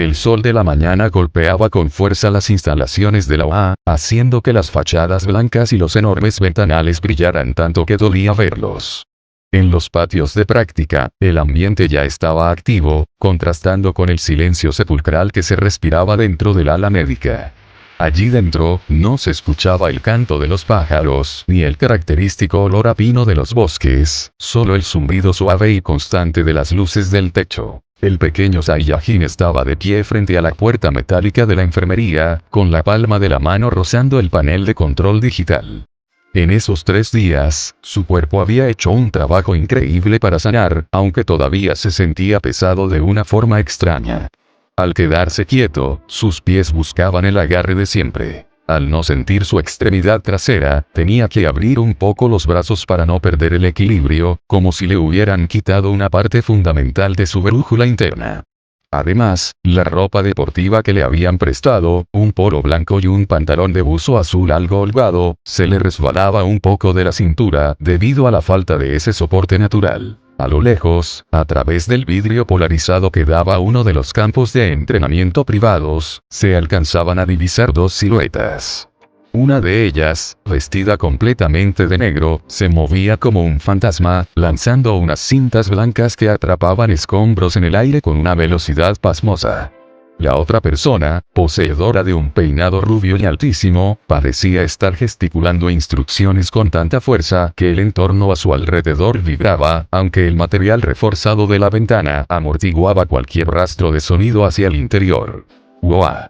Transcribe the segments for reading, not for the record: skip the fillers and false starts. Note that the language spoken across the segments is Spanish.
El sol de la mañana golpeaba con fuerza las instalaciones de la UA, haciendo que las fachadas blancas y los enormes ventanales brillaran tanto que dolía verlos. En los patios de práctica, el ambiente ya estaba activo, contrastando con el silencio sepulcral que se respiraba dentro del ala médica. Allí dentro, no se escuchaba el canto de los pájaros, ni el característico olor a pino de los bosques, solo el zumbido suave y constante de las luces del techo. El pequeño Saiyajin estaba de pie frente a la puerta metálica de la enfermería, con la palma de la mano rozando el panel de control digital. En esos 3 días, su cuerpo había hecho un trabajo increíble para sanar, aunque todavía se sentía pesado de una forma extraña. Al quedarse quieto, sus pies buscaban el agarre de siempre. Al no sentir su extremidad trasera, tenía que abrir un poco los brazos para no perder el equilibrio, como si le hubieran quitado una parte fundamental de su brújula interna. Además, la ropa deportiva que le habían prestado, un polo blanco y un pantalón de buzo azul algo holgado, se le resbalaba un poco de la cintura, debido a la falta de ese soporte natural. A lo lejos, a través del vidrio polarizado que daba a uno de los campos de entrenamiento privados, se alcanzaban a divisar 2 siluetas. Una de ellas, vestida completamente de negro, se movía como un fantasma, lanzando unas cintas blancas que atrapaban escombros en el aire con una velocidad pasmosa. La otra persona, poseedora de un peinado rubio y altísimo, parecía estar gesticulando instrucciones con tanta fuerza que el entorno a su alrededor vibraba, aunque el material reforzado de la ventana amortiguaba cualquier rastro de sonido hacia el interior. ¡Wow!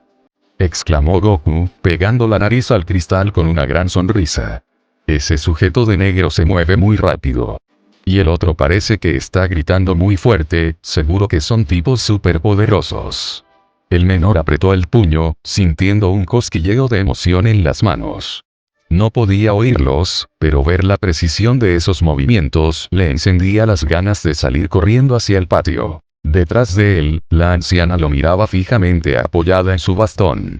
Exclamó Goku, pegando la nariz al cristal con una gran sonrisa. Ese sujeto de negro se mueve muy rápido. Y el otro parece que está gritando muy fuerte, seguro que son tipos superpoderosos. El menor apretó el puño, sintiendo un cosquilleo de emoción en las manos. No podía oírlos, pero ver la precisión de esos movimientos le encendía las ganas de salir corriendo hacia el patio. Detrás de él, la anciana lo miraba fijamente apoyada en su bastón.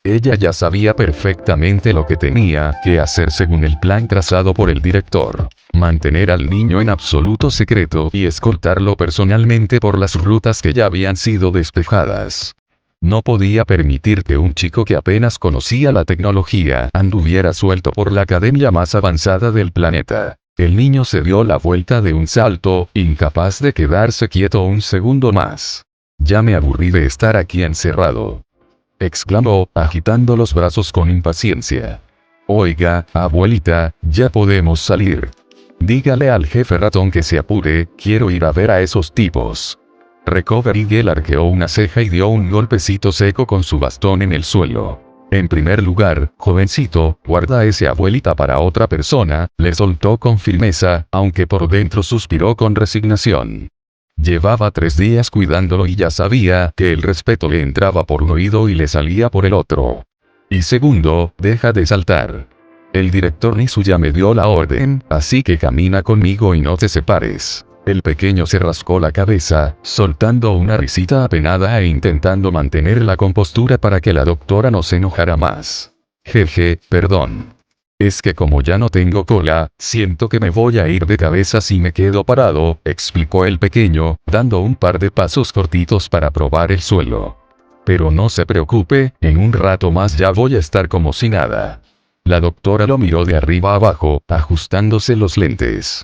Ella ya sabía perfectamente lo que tenía que hacer según el plan trazado por el director. Mantener al niño en absoluto secreto y escoltarlo personalmente por las rutas que ya habían sido despejadas. No podía permitir que un chico que apenas conocía la tecnología anduviera suelto por la academia más avanzada del planeta. El niño se dio la vuelta de un salto, incapaz de quedarse quieto un segundo más. Ya me aburrí de estar aquí encerrado, exclamó, agitando los brazos con impaciencia. Oiga, abuelita, ya podemos salir. Dígale al jefe ratón que se apure, quiero ir a ver a esos tipos. Recovery Girl arqueó una ceja y dio un golpecito seco con su bastón en el suelo. En primer lugar, jovencito, guarda a esa abuelita para otra persona, le soltó con firmeza, aunque por dentro suspiró con resignación. Llevaba 3 días cuidándolo y ya sabía que el respeto le entraba por un oído y le salía por el otro. Y segundo, deja de saltar. El director Nizuya me dio la orden, así que camina conmigo y no te separes. El pequeño se rascó la cabeza, soltando una risita apenada e intentando mantener la compostura para que la doctora no se enojara más. Jeje, perdón. Es que como ya no tengo cola, siento que me voy a ir de cabeza si me quedo parado, explicó el pequeño, dando un par de pasos cortitos para probar el suelo. Pero no se preocupe, en un rato más ya voy a estar como si nada. La doctora lo miró de arriba a abajo, ajustándose los lentes.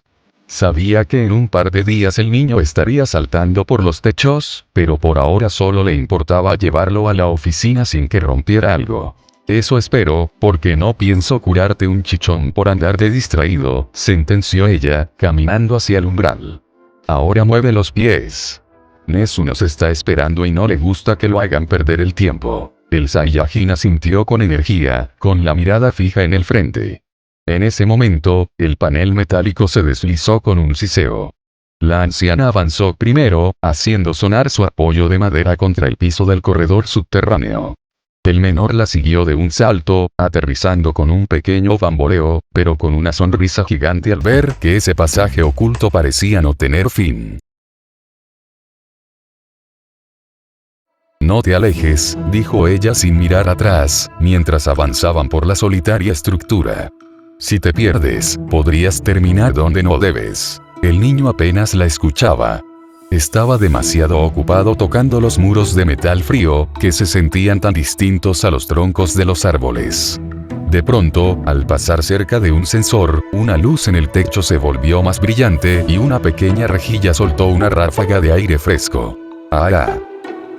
Sabía que en un par de días el niño estaría saltando por los techos, pero por ahora solo le importaba llevarlo a la oficina sin que rompiera algo. Eso espero, porque no pienso curarte un chichón por andar de distraído, sentenció ella, caminando hacia el umbral. Ahora mueve los pies. Nezu nos está esperando y no le gusta que lo hagan perder el tiempo. El Saiyajin asintió con energía, con la mirada fija en el frente. En ese momento, el panel metálico se deslizó con un siseo. La anciana avanzó primero, haciendo sonar su apoyo de madera contra el piso del corredor subterráneo. El menor la siguió de un salto, aterrizando con un pequeño bamboleo, pero con una sonrisa gigante al ver que ese pasaje oculto parecía no tener fin. No te alejes, dijo ella sin mirar atrás, mientras avanzaban por la solitaria estructura. Si te pierdes, podrías terminar donde no debes. El niño apenas la escuchaba. Estaba demasiado ocupado tocando los muros de metal frío, que se sentían tan distintos a los troncos de los árboles. De pronto, al pasar cerca de un sensor, una luz en el techo se volvió más brillante y una pequeña rejilla soltó una ráfaga de aire fresco. ¡Ah!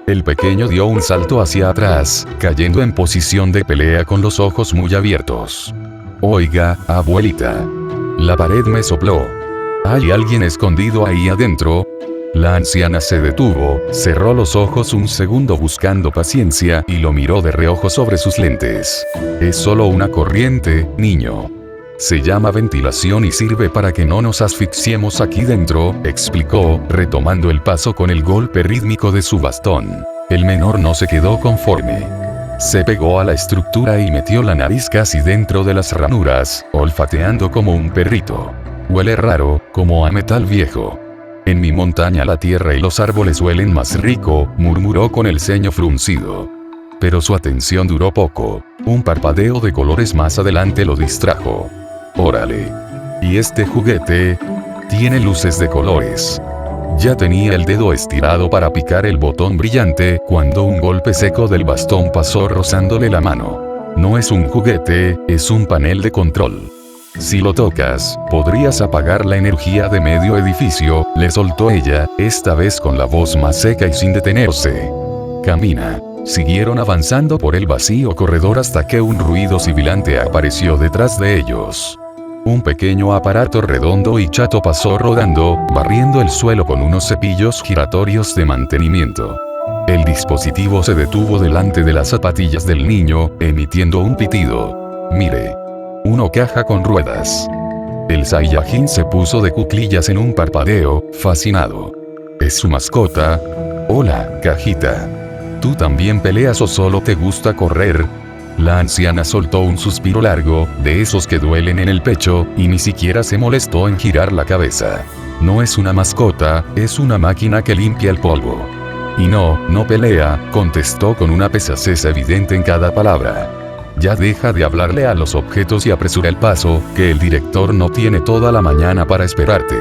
El pequeño dio un salto hacia atrás, cayendo en posición de pelea con los ojos muy abiertos. Oiga, abuelita. La pared me sopló. ¿Hay alguien escondido ahí adentro? La anciana se detuvo, cerró los ojos un segundo buscando paciencia y lo miró de reojo sobre sus lentes. Es solo una corriente, niño. Se llama ventilación y sirve para que no nos asfixiemos aquí dentro, explicó, retomando el paso con el golpe rítmico de su bastón. El menor no se quedó conforme. Se pegó a la estructura y metió la nariz casi dentro de las ranuras, olfateando como un perrito. Huele raro, como a metal viejo. En mi montaña la tierra y los árboles huelen más rico, murmuró con el ceño fruncido. Pero su atención duró poco. Un parpadeo de colores más adelante lo distrajo. Órale. ¿Y este juguete? Tiene luces de colores. Ya tenía el dedo estirado para picar el botón brillante, cuando un golpe seco del bastón pasó rozándole la mano. No es un juguete, es un panel de control. Si lo tocas, podrías apagar la energía de medio edificio, le soltó ella, esta vez con la voz más seca y sin detenerse. Camina. Siguieron avanzando por el vacío corredor hasta que un ruido sibilante apareció detrás de ellos. Un pequeño aparato redondo y chato pasó rodando, barriendo el suelo con unos cepillos giratorios de mantenimiento. El dispositivo se detuvo delante de las zapatillas del niño, emitiendo un pitido. Mire. Una caja con ruedas. El Saiyajin se puso de cuclillas en un parpadeo, fascinado. ¿Es su mascota? Hola, cajita. ¿Tú también peleas o solo te gusta correr? La anciana soltó un suspiro largo, de esos que duelen en el pecho, y ni siquiera se molestó en girar la cabeza. No es una mascota, es una máquina que limpia el polvo. Y no pelea, contestó con una pesadez evidente en cada palabra. Ya deja de hablarle a los objetos y apresura el paso, que el director no tiene toda la mañana para esperarte.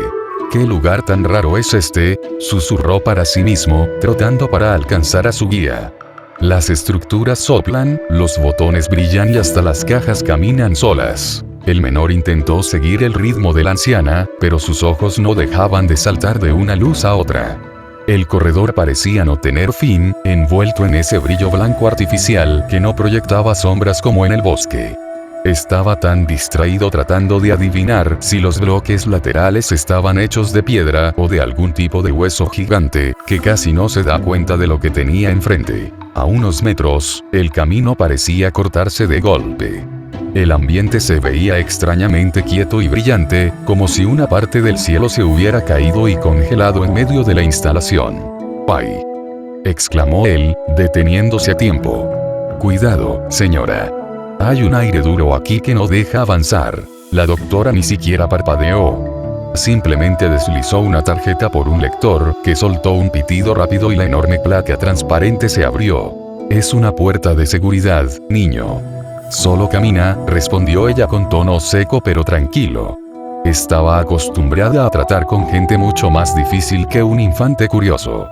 ¿Qué lugar tan raro es este?, susurró para sí mismo, trotando para alcanzar a su guía. Las estructuras soplan, los botones brillan y hasta las cajas caminan solas. El menor intentó seguir el ritmo de la anciana, pero sus ojos no dejaban de saltar de una luz a otra. El corredor parecía no tener fin, envuelto en ese brillo blanco artificial que no proyectaba sombras como en el bosque. Estaba tan distraído tratando de adivinar si los bloques laterales estaban hechos de piedra o de algún tipo de hueso gigante, que casi no se da cuenta de lo que tenía enfrente. A unos metros, el camino parecía cortarse de golpe. El ambiente se veía extrañamente quieto y brillante, como si una parte del cielo se hubiera caído y congelado en medio de la instalación. ¡Ay!, exclamó él, deteniéndose a tiempo. Cuidado, señora. Hay un aire duro aquí que no deja avanzar. La doctora ni siquiera parpadeó. Simplemente deslizó una tarjeta por un lector, que soltó un pitido rápido y la enorme placa transparente se abrió. Es una puerta de seguridad, niño. Solo camina, respondió ella con tono seco pero tranquilo. Estaba acostumbrada a tratar con gente mucho más difícil que un infante curioso.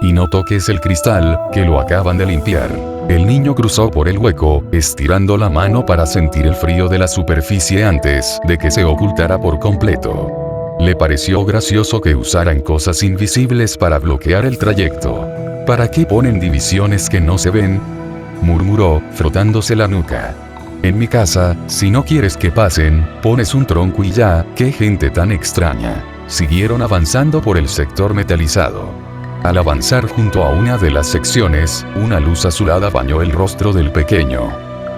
Y no toques el cristal, que lo acaban de limpiar. El niño cruzó por el hueco, estirando la mano para sentir el frío de la superficie antes de que se ocultara por completo. Le pareció gracioso que usaran cosas invisibles para bloquear el trayecto. ¿Para qué ponen divisiones que no se ven?, murmuró, frotándose la nuca. En mi casa, si no quieres que pasen, pones un tronco y ya. ¡Qué gente tan extraña! Siguieron avanzando por el sector metalizado. Al avanzar junto a una de las secciones, una luz azulada bañó el rostro del pequeño.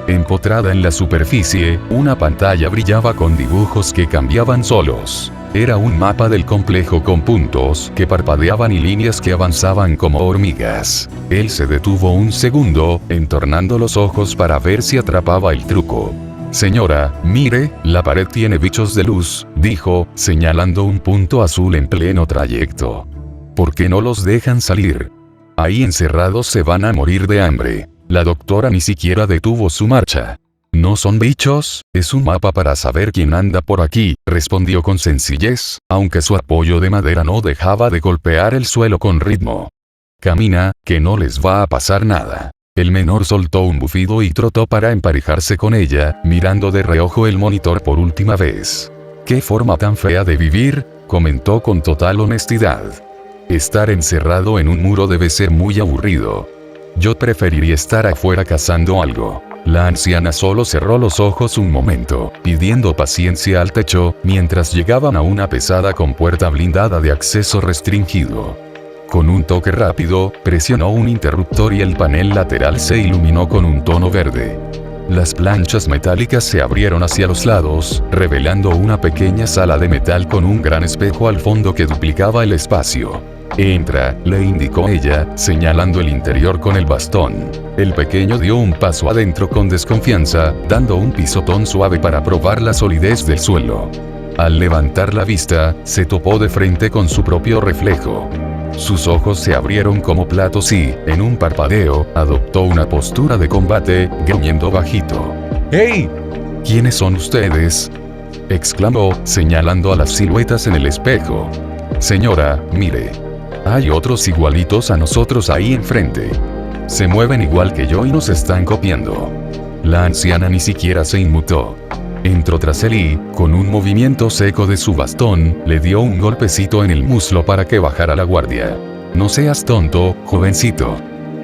Empotrada en la superficie, una pantalla brillaba con dibujos que cambiaban solos. Era un mapa del complejo con puntos que parpadeaban y líneas que avanzaban como hormigas. Él se detuvo un segundo, entornando los ojos para ver si atrapaba el truco. Señora, mire, la pared tiene bichos de luz, dijo, señalando un punto azul en pleno trayecto. ¿Por qué no los dejan salir? Ahí encerrados se van a morir de hambre. La doctora ni siquiera detuvo su marcha. No son bichos, es un mapa para saber quién anda por aquí, respondió con sencillez, aunque su apoyo de madera no dejaba de golpear el suelo con ritmo. Camina, que no les va a pasar nada. El menor soltó un bufido y trotó para emparejarse con ella, mirando de reojo el monitor por última vez. «Qué forma tan fea de vivir», comentó con total honestidad. «Estar encerrado en un muro debe ser muy aburrido. Yo preferiría estar afuera cazando algo». La anciana solo cerró los ojos un momento, pidiendo paciencia al techo, mientras llegaban a una pesada compuerta blindada de acceso restringido. Con un toque rápido, presionó un interruptor y el panel lateral se iluminó con un tono verde. Las planchas metálicas se abrieron hacia los lados, revelando una pequeña sala de metal con un gran espejo al fondo que duplicaba el espacio. «Entra», le indicó ella, señalando el interior con el bastón. El pequeño dio un paso adentro con desconfianza, dando un pisotón suave para probar la solidez del suelo. Al levantar la vista, se topó de frente con su propio reflejo. Sus ojos se abrieron como platos y, en un parpadeo, adoptó una postura de combate, gruñendo bajito. «¡Hey! ¿Quiénes son ustedes?», exclamó, señalando a las siluetas en el espejo. «Señora, mire. Hay otros igualitos a nosotros ahí enfrente. Se mueven igual que yo y nos están copiando». La anciana ni siquiera se inmutó. Entró tras él y, con un movimiento seco de su bastón, le dio un golpecito en el muslo para que bajara la guardia. «No seas tonto, jovencito».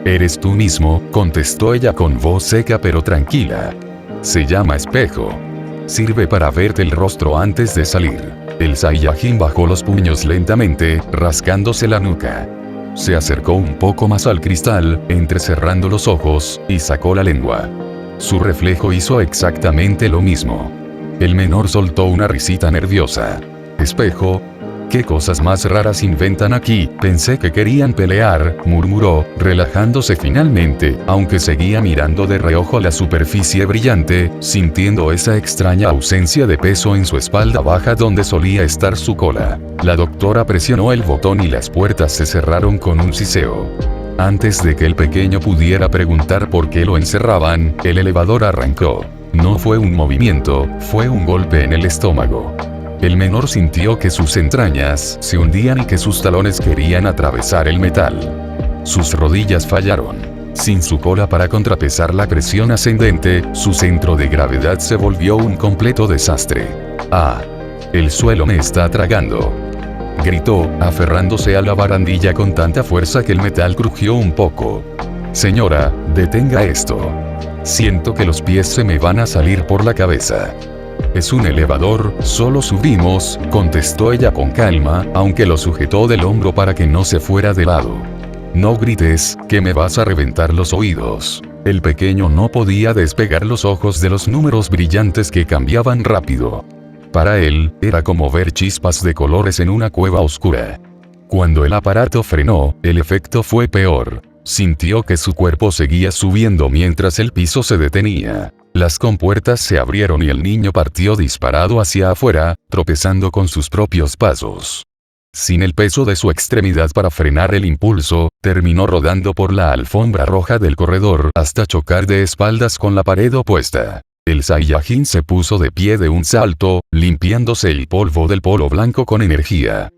«Eres tú mismo», contestó ella con voz seca pero tranquila. «Se llama espejo. Sirve para verte el rostro antes de salir». El Saiyajin bajó los puños lentamente, rascándose la nuca. Se acercó un poco más al cristal, entrecerrando los ojos, y sacó la lengua. Su reflejo hizo exactamente lo mismo. El menor soltó una risita nerviosa. «Espejo. ¿Qué cosas más raras inventan aquí? Pensé que querían pelear», murmuró, relajándose finalmente, aunque seguía mirando de reojo la superficie brillante, sintiendo esa extraña ausencia de peso en su espalda baja donde solía estar su cola. La doctora presionó el botón y las puertas se cerraron con un siseo. Antes de que el pequeño pudiera preguntar por qué lo encerraban, el elevador arrancó. No fue un movimiento, fue un golpe en el estómago. El menor sintió que sus entrañas se hundían y que sus talones querían atravesar el metal. Sus rodillas fallaron. Sin su cola para contrapesar la presión ascendente, su centro de gravedad se volvió un completo desastre. «¡Ah! El suelo me está tragando», gritó, aferrándose a la barandilla con tanta fuerza que el metal crujió un poco. «Señora, detenga esto. Siento que los pies se me van a salir por la cabeza». «Es un elevador, solo subimos», contestó ella con calma, aunque lo sujetó del hombro para que no se fuera de lado. «No grites, que me vas a reventar los oídos». El pequeño no podía despegar los ojos de los números brillantes que cambiaban rápido. Para él, era como ver chispas de colores en una cueva oscura. Cuando el aparato frenó, el efecto fue peor. Sintió que su cuerpo seguía subiendo mientras el piso se detenía. Las compuertas se abrieron y el niño partió disparado hacia afuera, tropezando con sus propios pasos. Sin el peso de su extremidad para frenar el impulso, terminó rodando por la alfombra roja del corredor hasta chocar de espaldas con la pared opuesta. El Saiyajin se puso de pie de un salto, limpiándose el polvo del polo blanco con energía.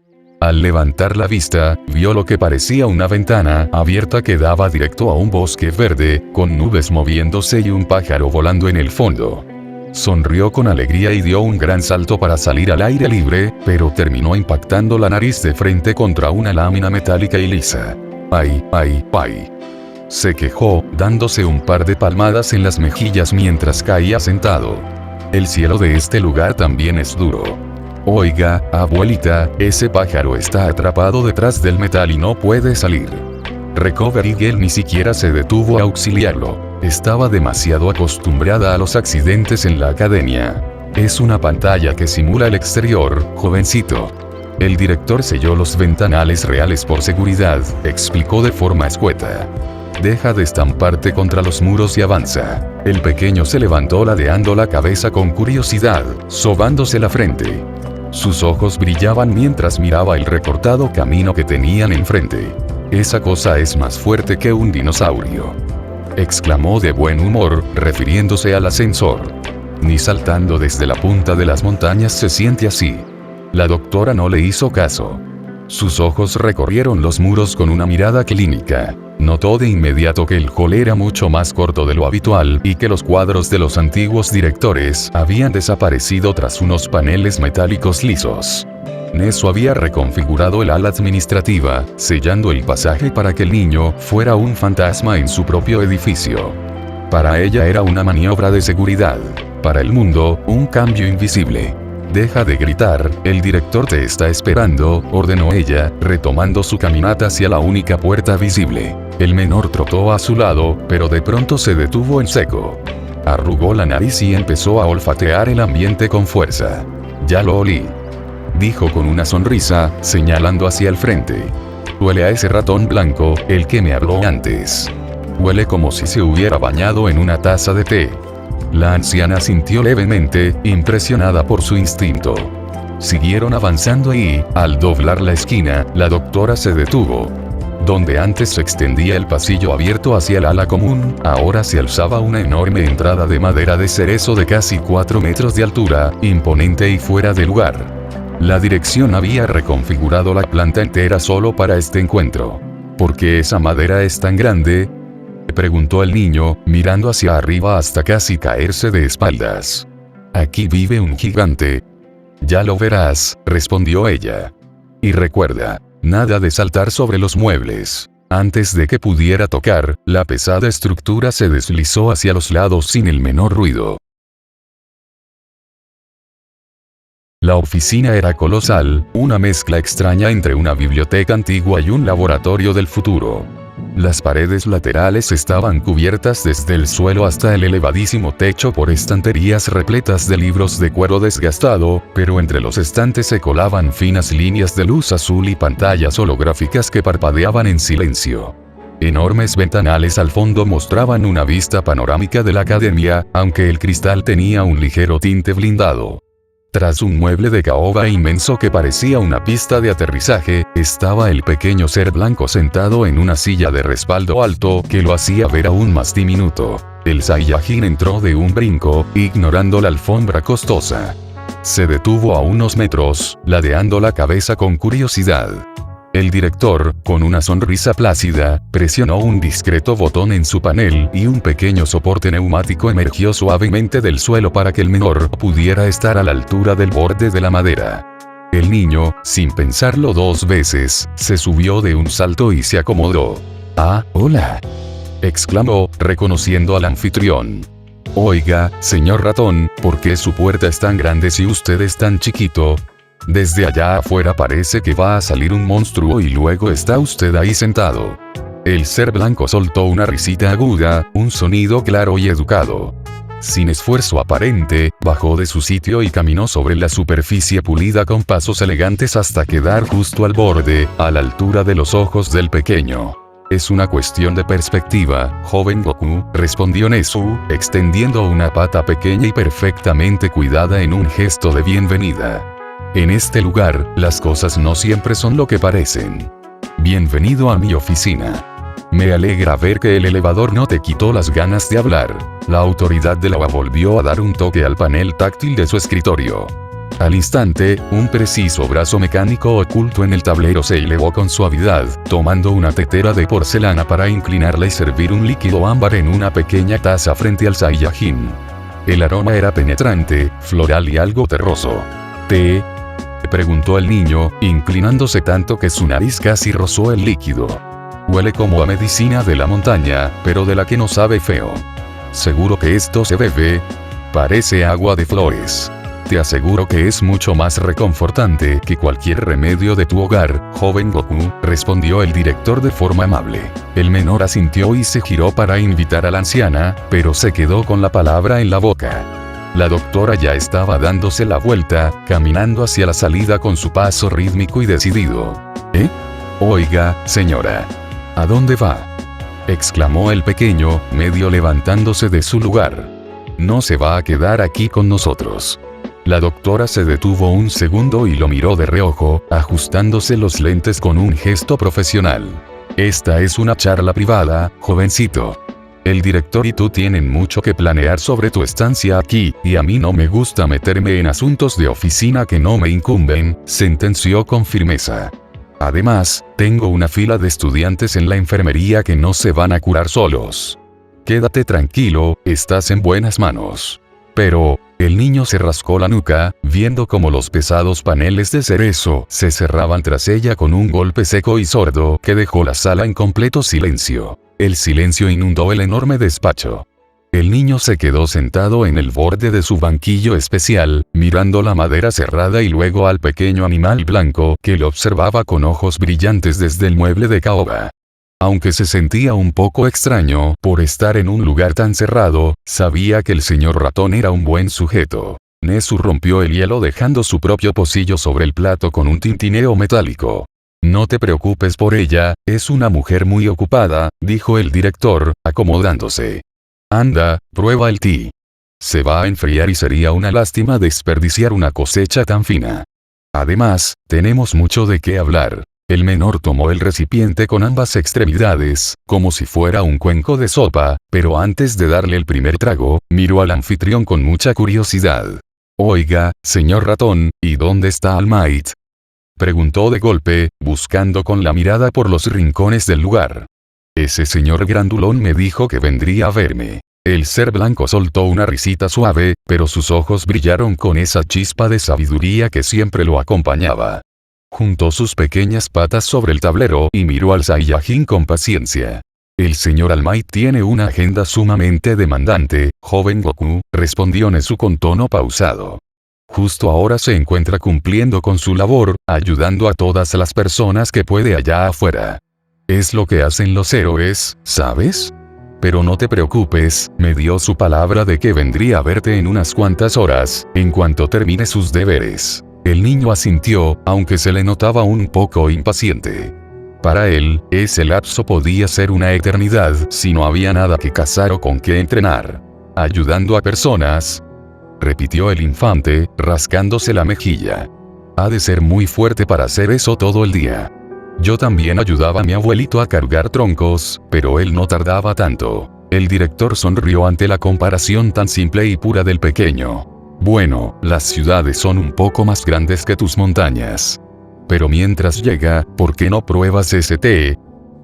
Al levantar la vista, vio lo que parecía una ventana abierta que daba directo a un bosque verde, con nubes moviéndose y un pájaro volando en el fondo. Sonrió con alegría y dio un gran salto para salir al aire libre, pero terminó impactando la nariz de frente contra una lámina metálica y lisa. «¡Ay, ay, ay!», se quejó, dándose un par de palmadas en las mejillas mientras caía sentado. «El cielo de este lugar también es duro». «Oiga, abuelita, ese pájaro está atrapado detrás del metal y no puede salir». Recovery Girl ni siquiera se detuvo a auxiliarlo. Estaba demasiado acostumbrada a los accidentes en la academia. «Es una pantalla que simula el exterior, jovencito». El director selló los ventanales reales por seguridad, explicó de forma escueta. «Deja de estamparte contra los muros y avanza». El pequeño se levantó ladeando la cabeza con curiosidad, sobándose la frente. Sus ojos brillaban mientras miraba el recortado camino que tenían enfrente. «Esa cosa es más fuerte que un dinosaurio». exclamó de buen humor, refiriéndose al ascensor. Ni saltando desde la punta de las montañas se siente así. La doctora no le hizo caso. Sus ojos recorrieron los muros con una mirada clínica. Notó de inmediato que el hall era mucho más corto de lo habitual y que los cuadros de los antiguos directores habían desaparecido tras unos paneles metálicos lisos. Neso había reconfigurado el ala administrativa, sellando el pasaje para que el niño fuera un fantasma en su propio edificio. Para ella era una maniobra de seguridad. Para el mundo, un cambio invisible. «Deja de gritar, el director te está esperando», ordenó ella, retomando su caminata hacia la única puerta visible. El menor trotó a su lado, pero de pronto se detuvo en seco. Arrugó la nariz y empezó a olfatear el ambiente con fuerza. «Ya lo olí», dijo con una sonrisa, señalando hacia el frente. «Huele a ese ratón blanco, el que me habló antes. Huele como si se hubiera bañado en una taza de té». La anciana sintió levemente, impresionada por su instinto. Siguieron avanzando y, al doblar la esquina, la doctora se detuvo. Donde antes se extendía el pasillo abierto hacia el ala común, ahora se alzaba una enorme entrada de madera de cerezo de casi 4 metros de altura, imponente y fuera de lugar. La dirección había reconfigurado la planta entera solo para este encuentro. ¿Por qué esa madera es tan grande?, preguntó el niño, mirando hacia arriba hasta casi caerse de espaldas. «Aquí vive un gigante». «Ya lo verás», respondió ella. «Y recuerda, nada de saltar sobre los muebles». Antes de que pudiera tocar, la pesada estructura se deslizó hacia los lados sin el menor ruido. La oficina era colosal, una mezcla extraña entre una biblioteca antigua y un laboratorio del futuro. Las paredes laterales estaban cubiertas desde el suelo hasta el elevadísimo techo por estanterías repletas de libros de cuero desgastado, pero entre los estantes se colaban finas líneas de luz azul y pantallas holográficas que parpadeaban en silencio. Enormes ventanales al fondo mostraban una vista panorámica de la academia, aunque el cristal tenía un ligero tinte blindado. Tras un mueble de caoba inmenso que parecía una pista de aterrizaje, estaba el pequeño ser blanco sentado en una silla de respaldo alto que lo hacía ver aún más diminuto. El Saiyajin entró de un brinco, ignorando la alfombra costosa. Se detuvo a unos metros, ladeando la cabeza con curiosidad. El director, con una sonrisa plácida, presionó un discreto botón en su panel y un pequeño soporte neumático emergió suavemente del suelo para que el menor pudiera estar a la altura del borde de la madera. El niño, sin pensarlo 2 veces, se subió de un salto y se acomodó. «Ah, hola», exclamó, reconociendo al anfitrión. «Oiga, señor ratón, ¿por qué su puerta es tan grande si usted es tan chiquito? Desde allá afuera parece que va a salir un monstruo y luego está usted ahí sentado». El ser blanco soltó una risita aguda, un sonido claro y educado. Sin esfuerzo aparente, bajó de su sitio y caminó sobre la superficie pulida con pasos elegantes hasta quedar justo al borde, a la altura de los ojos del pequeño. «Es una cuestión de perspectiva, joven Goku», respondió Nezu, extendiendo una pata pequeña y perfectamente cuidada en un gesto de bienvenida. «En este lugar, las cosas no siempre son lo que parecen. Bienvenido a mi oficina. Me alegra ver que el elevador no te quitó las ganas de hablar». La autoridad de la UA volvió a dar un toque al panel táctil de su escritorio. Al instante, un preciso brazo mecánico oculto en el tablero se elevó con suavidad, tomando una tetera de porcelana para inclinarla y servir un líquido ámbar en una pequeña taza frente al Saiyajin. El aroma era penetrante, floral y algo terroso. «¿Té?», preguntó el niño, inclinándose tanto que su nariz casi rozó el líquido. «Huele como a medicina de la montaña, pero de la que no sabe feo». «¿Seguro que esto se bebe?». «Parece agua de flores. Te aseguro que es mucho más reconfortante que cualquier remedio de tu hogar, joven Goku», respondió el director de forma amable. El menor asintió y se giró para invitar a la anciana, pero se quedó con la palabra en la boca. La doctora ya estaba dándose la vuelta, caminando hacia la salida con su paso rítmico y decidido. «¿Eh? Oiga, señora. ¿A dónde va?», exclamó el pequeño, medio levantándose de su lugar. «No se va a quedar aquí con nosotros». La doctora se detuvo un segundo y lo miró de reojo, ajustándose los lentes con un gesto profesional. «Esta es una charla privada, jovencito. El director y tú tienen mucho que planear sobre tu estancia aquí, y a mí no me gusta meterme en asuntos de oficina que no me incumben, sentenció con firmeza. Además, tengo una fila de estudiantes en la enfermería que no se van a curar solos. Quédate tranquilo, estás en buenas manos. Pero, el niño se rascó la nuca, viendo cómo los pesados paneles de cerezo se cerraban tras ella con un golpe seco y sordo que dejó la sala en completo silencio. El silencio inundó el enorme despacho. El niño se quedó sentado en el borde de su banquillo especial, mirando la madera cerrada y luego al pequeño animal blanco que lo observaba con ojos brillantes desde el mueble de caoba. Aunque se sentía un poco extraño por estar en un lugar tan cerrado, sabía que el señor ratón era un buen sujeto. Nezu rompió el hielo dejando su propio pocillo sobre el plato con un tintineo metálico. No te preocupes por ella, es una mujer muy ocupada, dijo el director, acomodándose. Anda, prueba el té. Se va a enfriar y sería una lástima desperdiciar una cosecha tan fina. Además, tenemos mucho de qué hablar. El menor tomó el recipiente con ambas extremidades, como si fuera un cuenco de sopa, pero antes de darle el primer trago, miró al anfitrión con mucha curiosidad. Oiga, señor ratón, ¿y dónde está All Might? Preguntó de golpe, buscando con la mirada por los rincones del lugar. Ese señor grandulón me dijo que vendría a verme. El ser blanco soltó una risita suave, pero sus ojos brillaron con esa chispa de sabiduría que siempre lo acompañaba. Juntó sus pequeñas patas sobre el tablero y miró al Saiyajin con paciencia. El señor All Might tiene una agenda sumamente demandante, joven Goku, respondió Nezu con tono pausado. Justo ahora se encuentra cumpliendo con su labor, ayudando a todas las personas que puede allá afuera. Es lo que hacen los héroes, ¿sabes? Pero no te preocupes, me dio su palabra de que vendría a verte en unas cuantas horas, en cuanto termine sus deberes. El niño asintió, aunque se le notaba un poco impaciente. Para él, ese lapso podía ser una eternidad si no había nada que cazar o con qué entrenar. Ayudando a personas, repitió el infante, rascándose la mejilla. Ha de ser muy fuerte para hacer eso todo el día. Yo también ayudaba a mi abuelito a cargar troncos, pero él no tardaba tanto. El director sonrió ante la comparación tan simple y pura del pequeño. Bueno, las ciudades son un poco más grandes que tus montañas. Pero mientras llega, ¿por qué no pruebas ese té?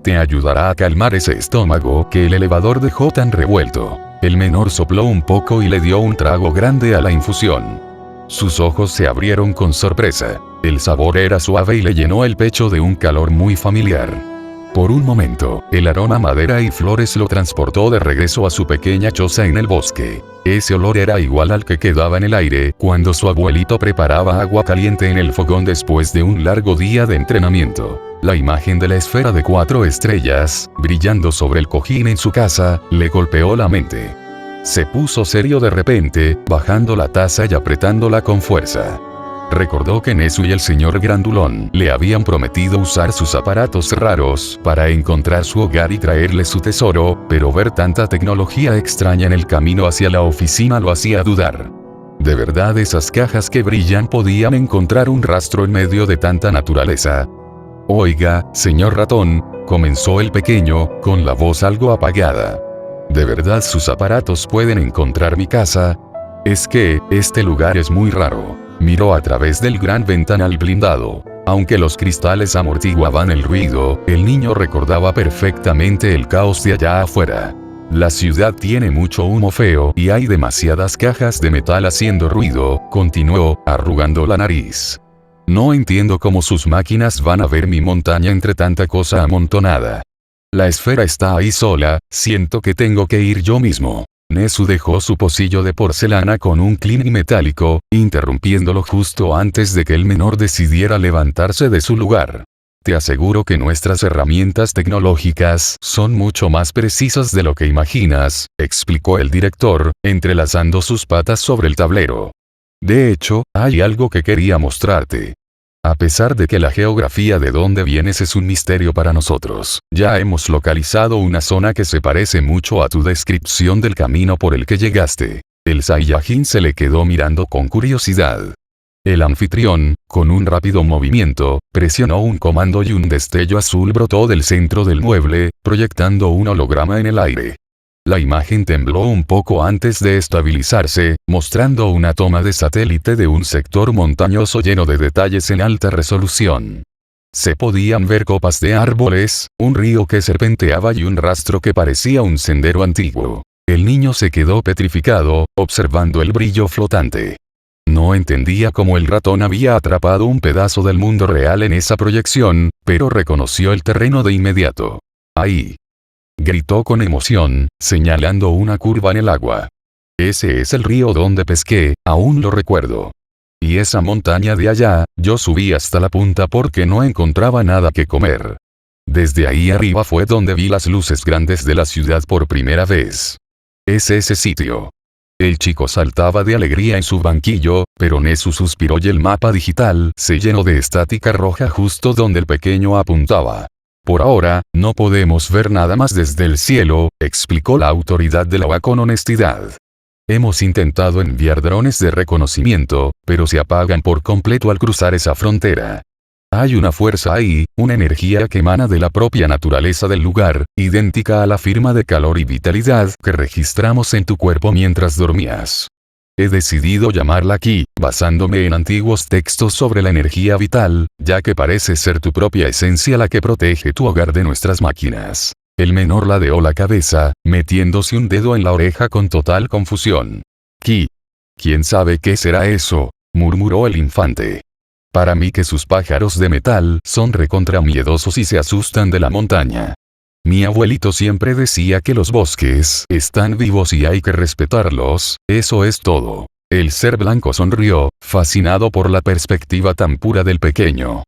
Te ayudará a calmar ese estómago que el elevador dejó tan revuelto. El menor sopló un poco y le dio un trago grande a la infusión. Sus ojos se abrieron con sorpresa. El sabor era suave y le llenó el pecho de un calor muy familiar. Por un momento, el aroma a madera y flores lo transportó de regreso a su pequeña choza en el bosque. Ese olor era igual al que quedaba en el aire cuando su abuelito preparaba agua caliente en el fogón después de un largo día de entrenamiento. La imagen de la esfera de 4 estrellas, brillando sobre el cojín en su casa, le golpeó la mente. Se puso serio de repente, bajando la taza y apretándola con fuerza. Recordó que Nezu y el señor grandulón le habían prometido usar sus aparatos raros para encontrar su hogar y traerle su tesoro, pero ver tanta tecnología extraña en el camino hacia la oficina lo hacía dudar. ¿De verdad esas cajas que brillan podían encontrar un rastro en medio de tanta naturaleza? Oiga, señor ratón, comenzó el pequeño, con la voz algo apagada. ¿De verdad sus aparatos pueden encontrar mi casa? Es que, este lugar es muy raro. Miró a través del gran ventanal blindado. Aunque los cristales amortiguaban el ruido, el niño recordaba perfectamente el caos de allá afuera. La ciudad tiene mucho humo feo y hay demasiadas cajas de metal haciendo ruido, continuó, arrugando la nariz. No entiendo cómo sus máquinas van a ver mi montaña entre tanta cosa amontonada. La esfera está ahí sola, siento que tengo que ir yo mismo. Nezu dejó su pocillo de porcelana con un clic metálico, interrumpiéndolo justo antes de que el menor decidiera levantarse de su lugar. Te aseguro que nuestras herramientas tecnológicas son mucho más precisas de lo que imaginas, explicó el director, entrelazando sus patas sobre el tablero. De hecho, hay algo que quería mostrarte. A pesar de que la geografía de donde vienes es un misterio para nosotros, ya hemos localizado una zona que se parece mucho a tu descripción del camino por el que llegaste. El Saiyajin se le quedó mirando con curiosidad. El anfitrión, con un rápido movimiento, presionó un comando y un destello azul brotó del centro del mueble, proyectando un holograma en el aire. La imagen tembló un poco antes de estabilizarse, mostrando una toma de satélite de un sector montañoso lleno de detalles en alta resolución. Se podían ver copas de árboles, un río que serpenteaba y un rastro que parecía un sendero antiguo. El niño se quedó petrificado, observando el brillo flotante. No entendía cómo el ratón había atrapado un pedazo del mundo real en esa proyección, pero reconoció el terreno de inmediato. ¡Ahí! Gritó con emoción, señalando una curva en el agua. Ese es el río donde pesqué, aún lo recuerdo. Y esa montaña de allá, yo subí hasta la punta porque no encontraba nada que comer. Desde ahí arriba fue donde vi las luces grandes de la ciudad por primera vez. Es ese sitio. El chico saltaba de alegría en su banquillo, pero Nezu suspiró y el mapa digital se llenó de estática roja justo donde el pequeño apuntaba. Por ahora, no podemos ver nada más desde el cielo, explicó la autoridad de la OA con honestidad. Hemos intentado enviar drones de reconocimiento, pero se apagan por completo al cruzar esa frontera. Hay una fuerza ahí, una energía que emana de la propia naturaleza del lugar, idéntica a la firma de calor y vitalidad que registramos en tu cuerpo mientras dormías. He decidido llamarla Ki, basándome en antiguos textos sobre la energía vital, ya que parece ser tu propia esencia la que protege tu hogar de nuestras máquinas. El menor ladeó la cabeza, metiéndose un dedo en la oreja con total confusión. Ki. ¿Quién sabe qué será eso?, murmuró el infante. Para mí que sus pájaros de metal son recontra miedosos y se asustan de la montaña. Mi abuelito siempre decía que los bosques están vivos y hay que respetarlos, eso es todo. El ser blanco sonrió, fascinado por la perspectiva tan pura del pequeño.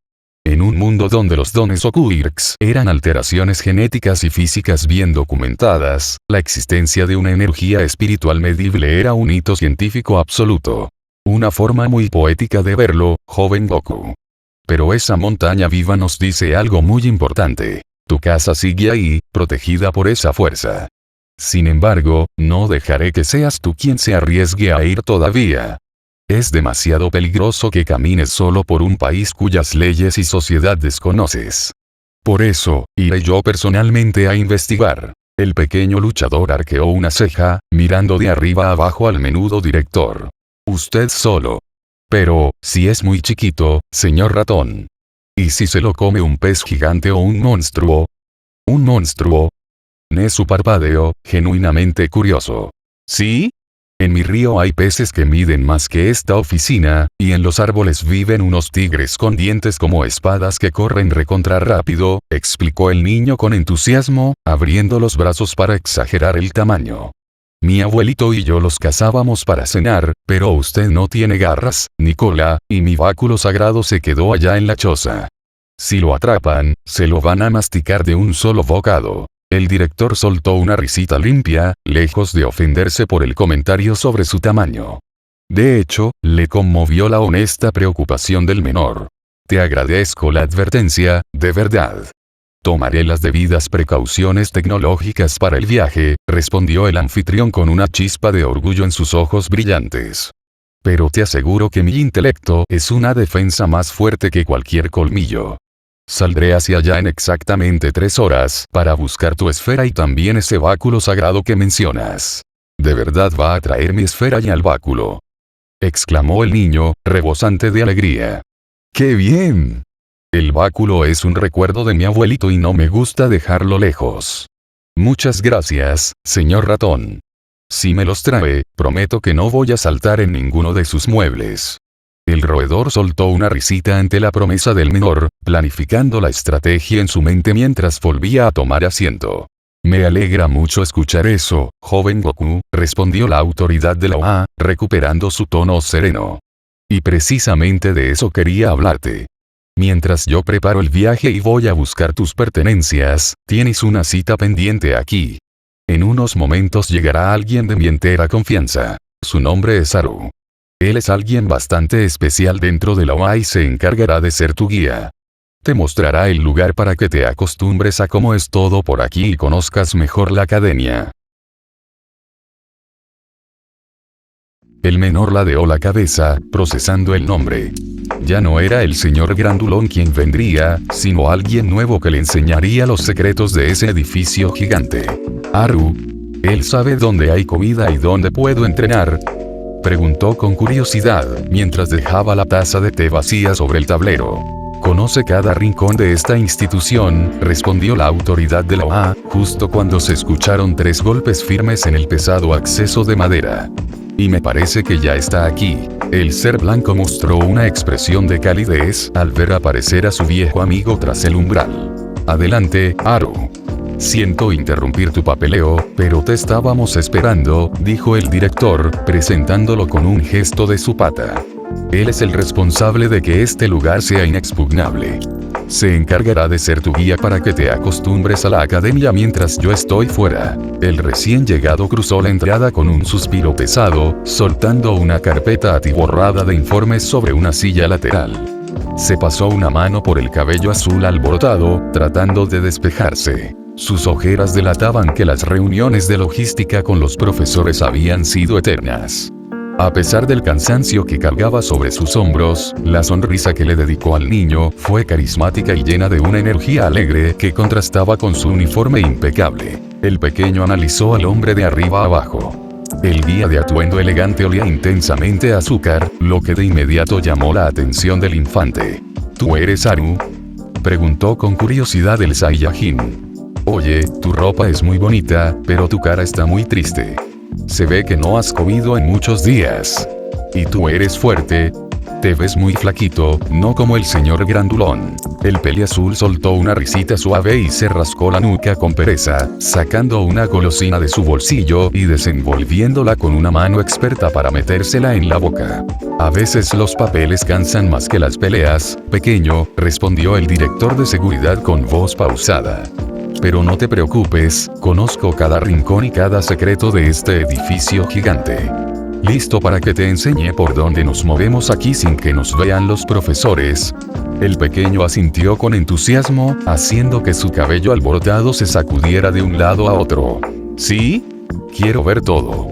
En un mundo donde los dones o quirks eran alteraciones genéticas y físicas bien documentadas, la existencia de una energía espiritual medible era un hito científico absoluto. Una forma muy poética de verlo, joven Goku. Pero esa montaña viva nos dice algo muy importante. Tu casa sigue ahí, protegida por esa fuerza. Sin embargo, no dejaré que seas tú quien se arriesgue a ir todavía. Es demasiado peligroso que camines solo por un país cuyas leyes y sociedad desconoces. Por eso, iré yo personalmente a investigar. El pequeño luchador arqueó una ceja, mirando de arriba abajo al menudo director. Usted solo. Pero, si es muy chiquito, señor ratón. ¿Y si se lo come un pez gigante o un monstruo? ¿Un monstruo? Nezu parpadeó, genuinamente curioso. ¿Sí? En mi río hay peces que miden más que esta oficina, y en los árboles viven unos tigres con dientes como espadas que corren recontra rápido, explicó el niño con entusiasmo, abriendo los brazos para exagerar el tamaño. Mi abuelito y yo los cazábamos para cenar, pero usted no tiene garras, ni cola, y mi báculo sagrado se quedó allá en la choza. Si lo atrapan, se lo van a masticar de un solo bocado. El director soltó una risita limpia, lejos de ofenderse por el comentario sobre su tamaño. De hecho, le conmovió la honesta preocupación del menor. Te agradezco la advertencia, de verdad. Tomaré las debidas precauciones tecnológicas para el viaje, respondió el anfitrión con una chispa de orgullo en sus ojos brillantes. Pero te aseguro que mi intelecto es una defensa más fuerte que cualquier colmillo. Saldré hacia allá en exactamente 3 horas para buscar tu esfera y también ese báculo sagrado que mencionas. ¿De verdad va a traer mi esfera y al báculo?, exclamó el niño, rebosante de alegría. ¡Qué bien! El báculo es un recuerdo de mi abuelito y no me gusta dejarlo lejos. Muchas gracias, señor ratón. Si me los trae, prometo que no voy a saltar en ninguno de sus muebles. El roedor soltó una risita ante la promesa del menor, planificando la estrategia en su mente mientras volvía a tomar asiento. Me alegra mucho escuchar eso, joven Goku, respondió la autoridad de la OA, recuperando su tono sereno. Y precisamente de eso quería hablarte. Mientras yo preparo el viaje y voy a buscar tus pertenencias, tienes una cita pendiente aquí. En unos momentos llegará alguien de mi entera confianza. Su nombre es Haru. Él es alguien bastante especial dentro de la OA y se encargará de ser tu guía. Te mostrará el lugar para que te acostumbres a cómo es todo por aquí y conozcas mejor la academia. El menor ladeó la cabeza, procesando el nombre. Ya no era el señor Grandulón quien vendría, sino alguien nuevo que le enseñaría los secretos de ese edificio gigante. Haru. ¿Él sabe dónde hay comida y dónde puedo entrenar?, preguntó con curiosidad, mientras dejaba la taza de té vacía sobre el tablero. Conoce cada rincón de esta institución, respondió la autoridad de la OA, justo cuando se escucharon 3 golpes firmes en el pesado acceso de madera. Y me parece que ya está aquí. El ser blanco mostró una expresión de calidez al ver aparecer a su viejo amigo tras el umbral. Adelante, Haru. Siento interrumpir tu papeleo, pero te estábamos esperando, dijo el director, presentándolo con un gesto de su pata. Él es el responsable de que este lugar sea inexpugnable. Se encargará de ser tu guía para que te acostumbres a la academia mientras yo estoy fuera. El recién llegado cruzó la entrada con un suspiro pesado, soltando una carpeta atiborrada de informes sobre una silla lateral. Se pasó una mano por el cabello azul alborotado, tratando de despejarse. Sus ojeras delataban que las reuniones de logística con los profesores habían sido eternas. A pesar del cansancio que cargaba sobre sus hombros, la sonrisa que le dedicó al niño fue carismática y llena de una energía alegre que contrastaba con su uniforme impecable. El pequeño analizó al hombre de arriba a abajo. El guía de atuendo elegante olía intensamente a azúcar, lo que de inmediato llamó la atención del infante. ¿Tú eres Haru?, preguntó con curiosidad el Saiyajin. Oye, tu ropa es muy bonita, pero tu cara está muy triste. Se ve que no has comido en muchos días. ¿Y tú eres fuerte? Te ves muy flaquito, no como el señor grandulón. El peliazul soltó una risita suave y se rascó la nuca con pereza, sacando una golosina de su bolsillo y desenvolviéndola con una mano experta para metérsela en la boca. A veces los papeles cansan más que las peleas, pequeño, respondió el director de seguridad con voz pausada. Pero no te preocupes, conozco cada rincón y cada secreto de este edificio gigante. ¿Listo para que te enseñe por dónde nos movemos aquí sin que nos vean los profesores? El pequeño asintió con entusiasmo, haciendo que su cabello alborotado se sacudiera de un lado a otro. ¿Sí? Quiero ver todo.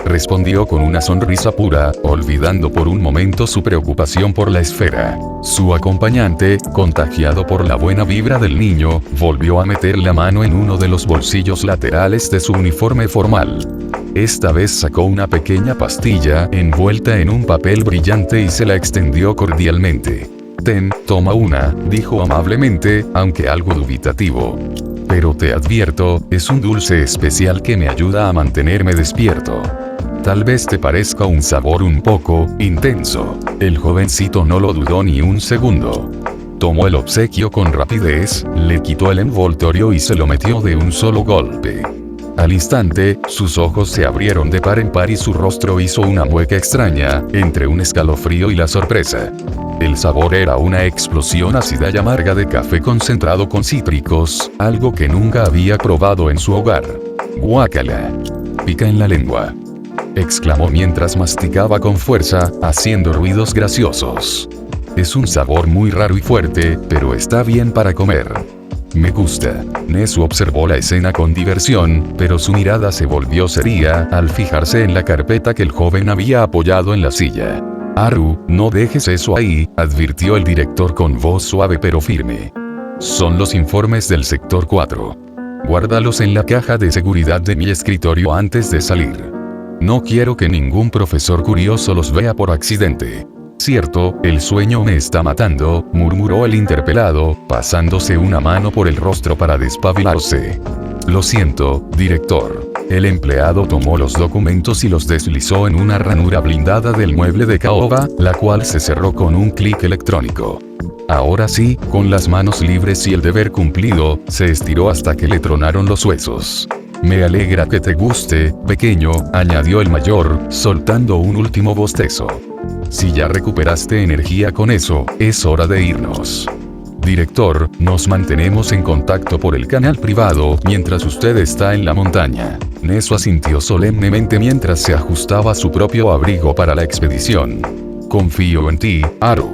Respondió con una sonrisa pura, olvidando por un momento su preocupación por la esfera. Su acompañante, contagiado por la buena vibra del niño, volvió a meter la mano en uno de los bolsillos laterales de su uniforme formal. Esta vez sacó una pequeña pastilla envuelta en un papel brillante y se la extendió cordialmente. Ten, toma una, dijo amablemente, aunque algo dubitativo. Pero te advierto, es un dulce especial que me ayuda a mantenerme despierto. Tal vez te parezca un sabor un poco intenso. El jovencito no lo dudó ni un segundo. Tomó el obsequio con rapidez, le quitó el envoltorio y se lo metió de un solo golpe. Al instante, sus ojos se abrieron de par en par y su rostro hizo una mueca extraña, entre un escalofrío y la sorpresa. El sabor era una explosión ácida y amarga de café concentrado con cítricos, algo que nunca había probado en su hogar. ¡Guácala! Pica en la lengua, exclamó mientras masticaba con fuerza, haciendo ruidos graciosos. Es un sabor muy raro y fuerte, pero está bien para comer. Me gusta. Nezu observó la escena con diversión, pero su mirada se volvió seria al fijarse en la carpeta que el joven había apoyado en la silla. Haru, no dejes eso ahí, advirtió el director con voz suave pero firme. Son los informes del sector 4. Guárdalos en la caja de seguridad de mi escritorio antes de salir. No quiero que ningún profesor curioso los vea por accidente. Cierto, el sueño me está matando, murmuró el interpelado, pasándose una mano por el rostro para despabilarse. Lo siento, director. El empleado tomó los documentos y los deslizó en una ranura blindada del mueble de caoba, la cual se cerró con un clic electrónico. Ahora sí, con las manos libres y el deber cumplido, se estiró hasta que le tronaron los huesos. Me alegra que te guste, pequeño, añadió el mayor, soltando un último bostezo. Si ya recuperaste energía con eso, es hora de irnos. Director, nos mantenemos en contacto por el canal privado mientras usted está en la montaña. Nezu asintió solemnemente mientras se ajustaba su propio abrigo para la expedición. Confío en ti, Haru.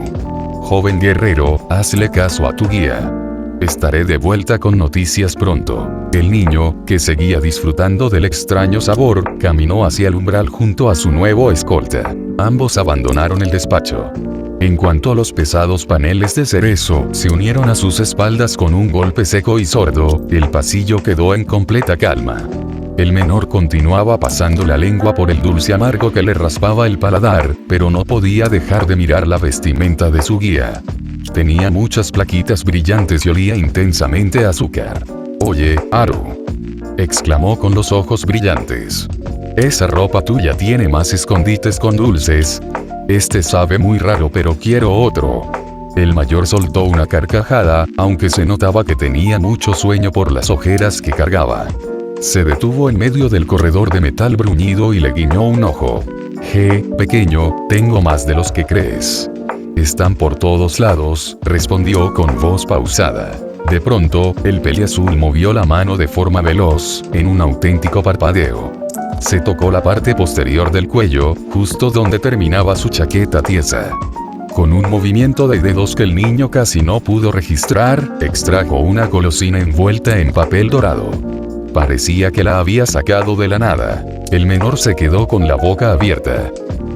Joven guerrero, hazle caso a tu guía. Estaré de vuelta con noticias pronto. El niño, que seguía disfrutando del extraño sabor, caminó hacia el umbral junto a su nuevo escolta. Ambos abandonaron el despacho. En cuanto a los pesados paneles de cerezo se unieron a sus espaldas con un golpe seco y sordo, el pasillo quedó en completa calma. El menor continuaba pasando la lengua por el dulce amargo que le raspaba el paladar, pero no podía dejar de mirar la vestimenta de su guía. Tenía muchas plaquitas brillantes y olía intensamente a azúcar. «Oye, Haru», exclamó con los ojos brillantes. «Esa ropa tuya tiene más escondites con dulces. Este sabe muy raro, pero quiero otro». El mayor soltó una carcajada, aunque se notaba que tenía mucho sueño por las ojeras que cargaba. Se detuvo en medio del corredor de metal bruñido y le guiñó un ojo. Pequeño, tengo más de los que crees. Están por todos lados, respondió con voz pausada. De pronto, el peliazul movió la mano de forma veloz, en un auténtico parpadeo. Se tocó la parte posterior del cuello, justo donde terminaba su chaqueta tiesa. Con un movimiento de dedos que el niño casi no pudo registrar, extrajo una golosina envuelta en papel dorado. Parecía que la había sacado de la nada. El menor se quedó con la boca abierta.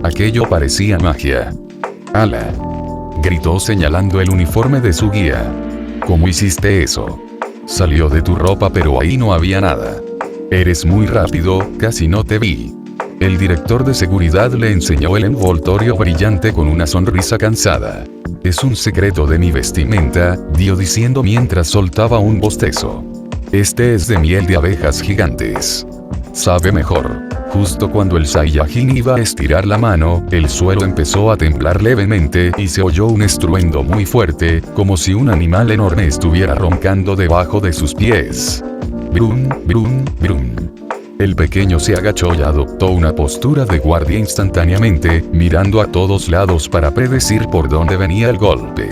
Aquello parecía magia. «¡Ala!», gritó señalando el uniforme de su guía. «¿Cómo hiciste eso? Salió de tu ropa, pero ahí no había nada. Eres muy rápido, casi no te vi». El director de seguridad le enseñó el envoltorio brillante con una sonrisa cansada. «Es un secreto de mi vestimenta», dio diciendo mientras soltaba un bostezo. «Este es de miel de abejas gigantes. Sabe mejor». Justo cuando el Saiyajin iba a estirar la mano, el suelo empezó a temblar levemente y se oyó un estruendo muy fuerte, como si un animal enorme estuviera roncando debajo de sus pies. Brum, brum, brum. El pequeño se agachó y adoptó una postura de guardia instantáneamente, mirando a todos lados para predecir por dónde venía el golpe.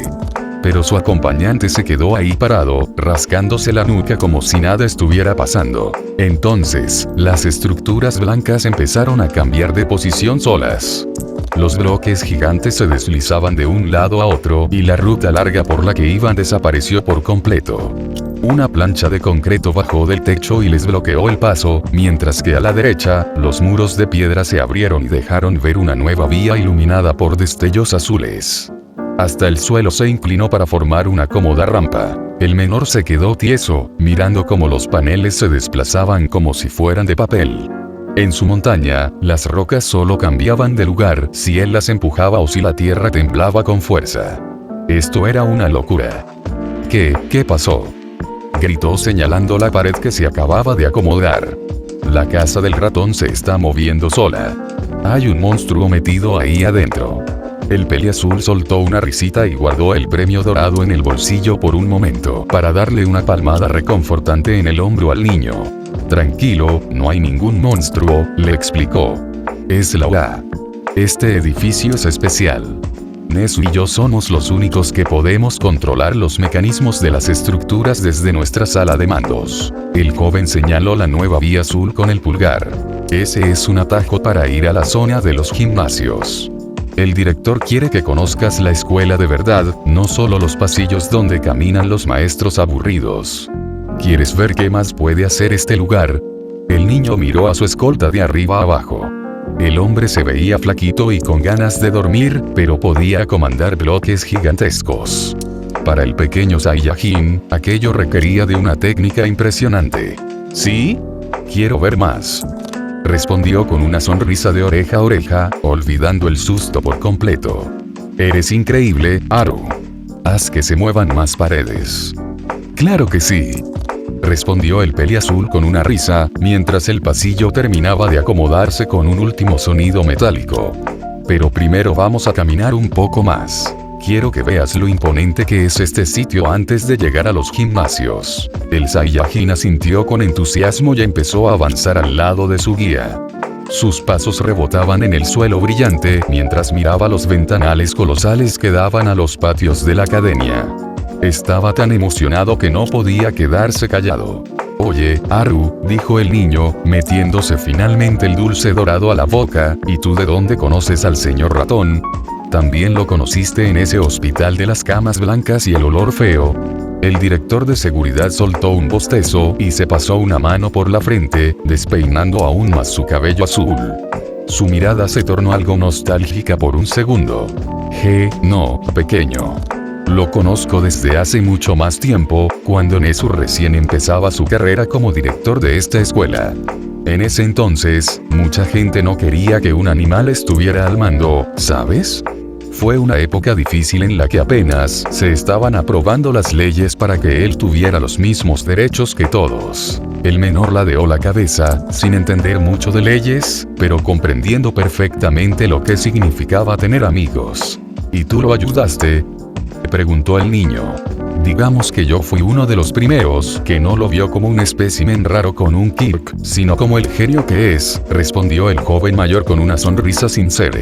Pero su acompañante se quedó ahí parado, rascándose la nuca como si nada estuviera pasando. Entonces, las estructuras blancas empezaron a cambiar de posición solas. Los bloques gigantes se deslizaban de un lado a otro y la ruta larga por la que iban desapareció por completo. Una plancha de concreto bajó del techo y les bloqueó el paso, mientras que a la derecha, los muros de piedra se abrieron y dejaron ver una nueva vía iluminada por destellos azules. Hasta el suelo se inclinó para formar una cómoda rampa. El menor se quedó tieso, mirando cómo los paneles se desplazaban como si fueran de papel. En su montaña, las rocas solo cambiaban de lugar si él las empujaba o si la tierra temblaba con fuerza. Esto era una locura. ¿Qué pasó?, gritó señalando la pared que se acababa de acomodar. «La casa del ratón se está moviendo sola. Hay un monstruo metido ahí adentro». El peliazul soltó una risita y guardó el premio dorado en el bolsillo por un momento para darle una palmada reconfortante en el hombro al niño. «Tranquilo, no hay ningún monstruo», le explicó. «Es la UA. Este edificio es especial. Nezu y yo somos los únicos que podemos controlar los mecanismos de las estructuras desde nuestra sala de mandos». El joven señaló la nueva vía azul con el pulgar. «Ese es un atajo para ir a la zona de los gimnasios. El director quiere que conozcas la escuela de verdad, no solo los pasillos donde caminan los maestros aburridos. ¿Quieres ver qué más puede hacer este lugar?». El niño miró a su escolta de arriba a abajo. El hombre se veía flaquito y con ganas de dormir, pero podía comandar bloques gigantescos. Para el pequeño Saiyajin, aquello requería de una técnica impresionante. «¿Sí? Quiero ver más», respondió con una sonrisa de oreja a oreja, olvidando el susto por completo. «Eres increíble, Haru. Haz que se muevan más paredes». «Claro que sí», respondió el peliazul con una risa, mientras el pasillo terminaba de acomodarse con un último sonido metálico. «Pero primero vamos a caminar un poco más. Quiero que veas lo imponente que es este sitio antes de llegar a los gimnasios». El Saiyajin asintió con entusiasmo y empezó a avanzar al lado de su guía. Sus pasos rebotaban en el suelo brillante mientras miraba los ventanales colosales que daban a los patios de la academia. Estaba tan emocionado que no podía quedarse callado. «Oye, Haru», dijo el niño, metiéndose finalmente el dulce dorado a la boca, «¿y tú de dónde conoces al señor ratón? ¿También lo conociste en ese hospital de las camas blancas y el olor feo?». El director de seguridad soltó un bostezo y se pasó una mano por la frente, despeinando aún más su cabello azul. Su mirada se tornó algo nostálgica por un segundo. «No, pequeño. Lo conozco desde hace mucho más tiempo, cuando Nezu recién empezaba su carrera como director de esta escuela. En ese entonces, mucha gente no quería que un animal estuviera al mando, ¿sabes? Fue una época difícil en la que apenas se estaban aprobando las leyes para que él tuviera los mismos derechos que todos. El menor ladeó la cabeza, sin entender mucho de leyes, pero comprendiendo perfectamente lo que significaba tener amigos. ¿Y tú lo ayudaste?, preguntó el niño. Digamos que yo fui uno de los primeros que no lo vio como un espécimen raro con un Kirk, sino como el genio que es, respondió el joven mayor con una sonrisa sincera.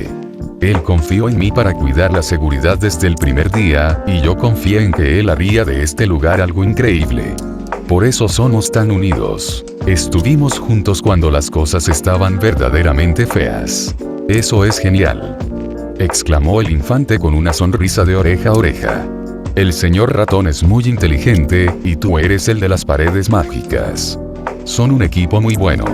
Él confió en mí para cuidar la seguridad desde el primer día, y yo confié en que él haría de este lugar algo increíble. Por eso somos tan unidos. Estuvimos juntos cuando las cosas estaban verdaderamente feas. Eso es genial, exclamó el infante con una sonrisa de oreja a oreja. El señor ratón es muy inteligente, y tú eres el de las paredes mágicas. Son un equipo muy bueno.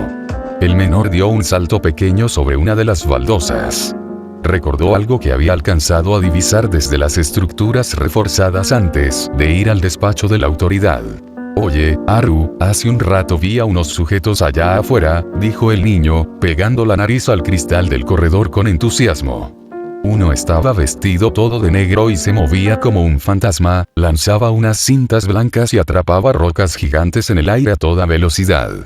El menor dio un salto pequeño sobre una de las baldosas. Recordó algo que había alcanzado a divisar desde las estructuras reforzadas antes de ir al despacho de la autoridad. Oye, Haru, hace un rato vi a unos sujetos allá afuera, dijo el niño, pegando la nariz al cristal del corredor con entusiasmo. Uno estaba vestido todo de negro y se movía como un fantasma, lanzaba unas cintas blancas y atrapaba rocas gigantes en el aire a toda velocidad.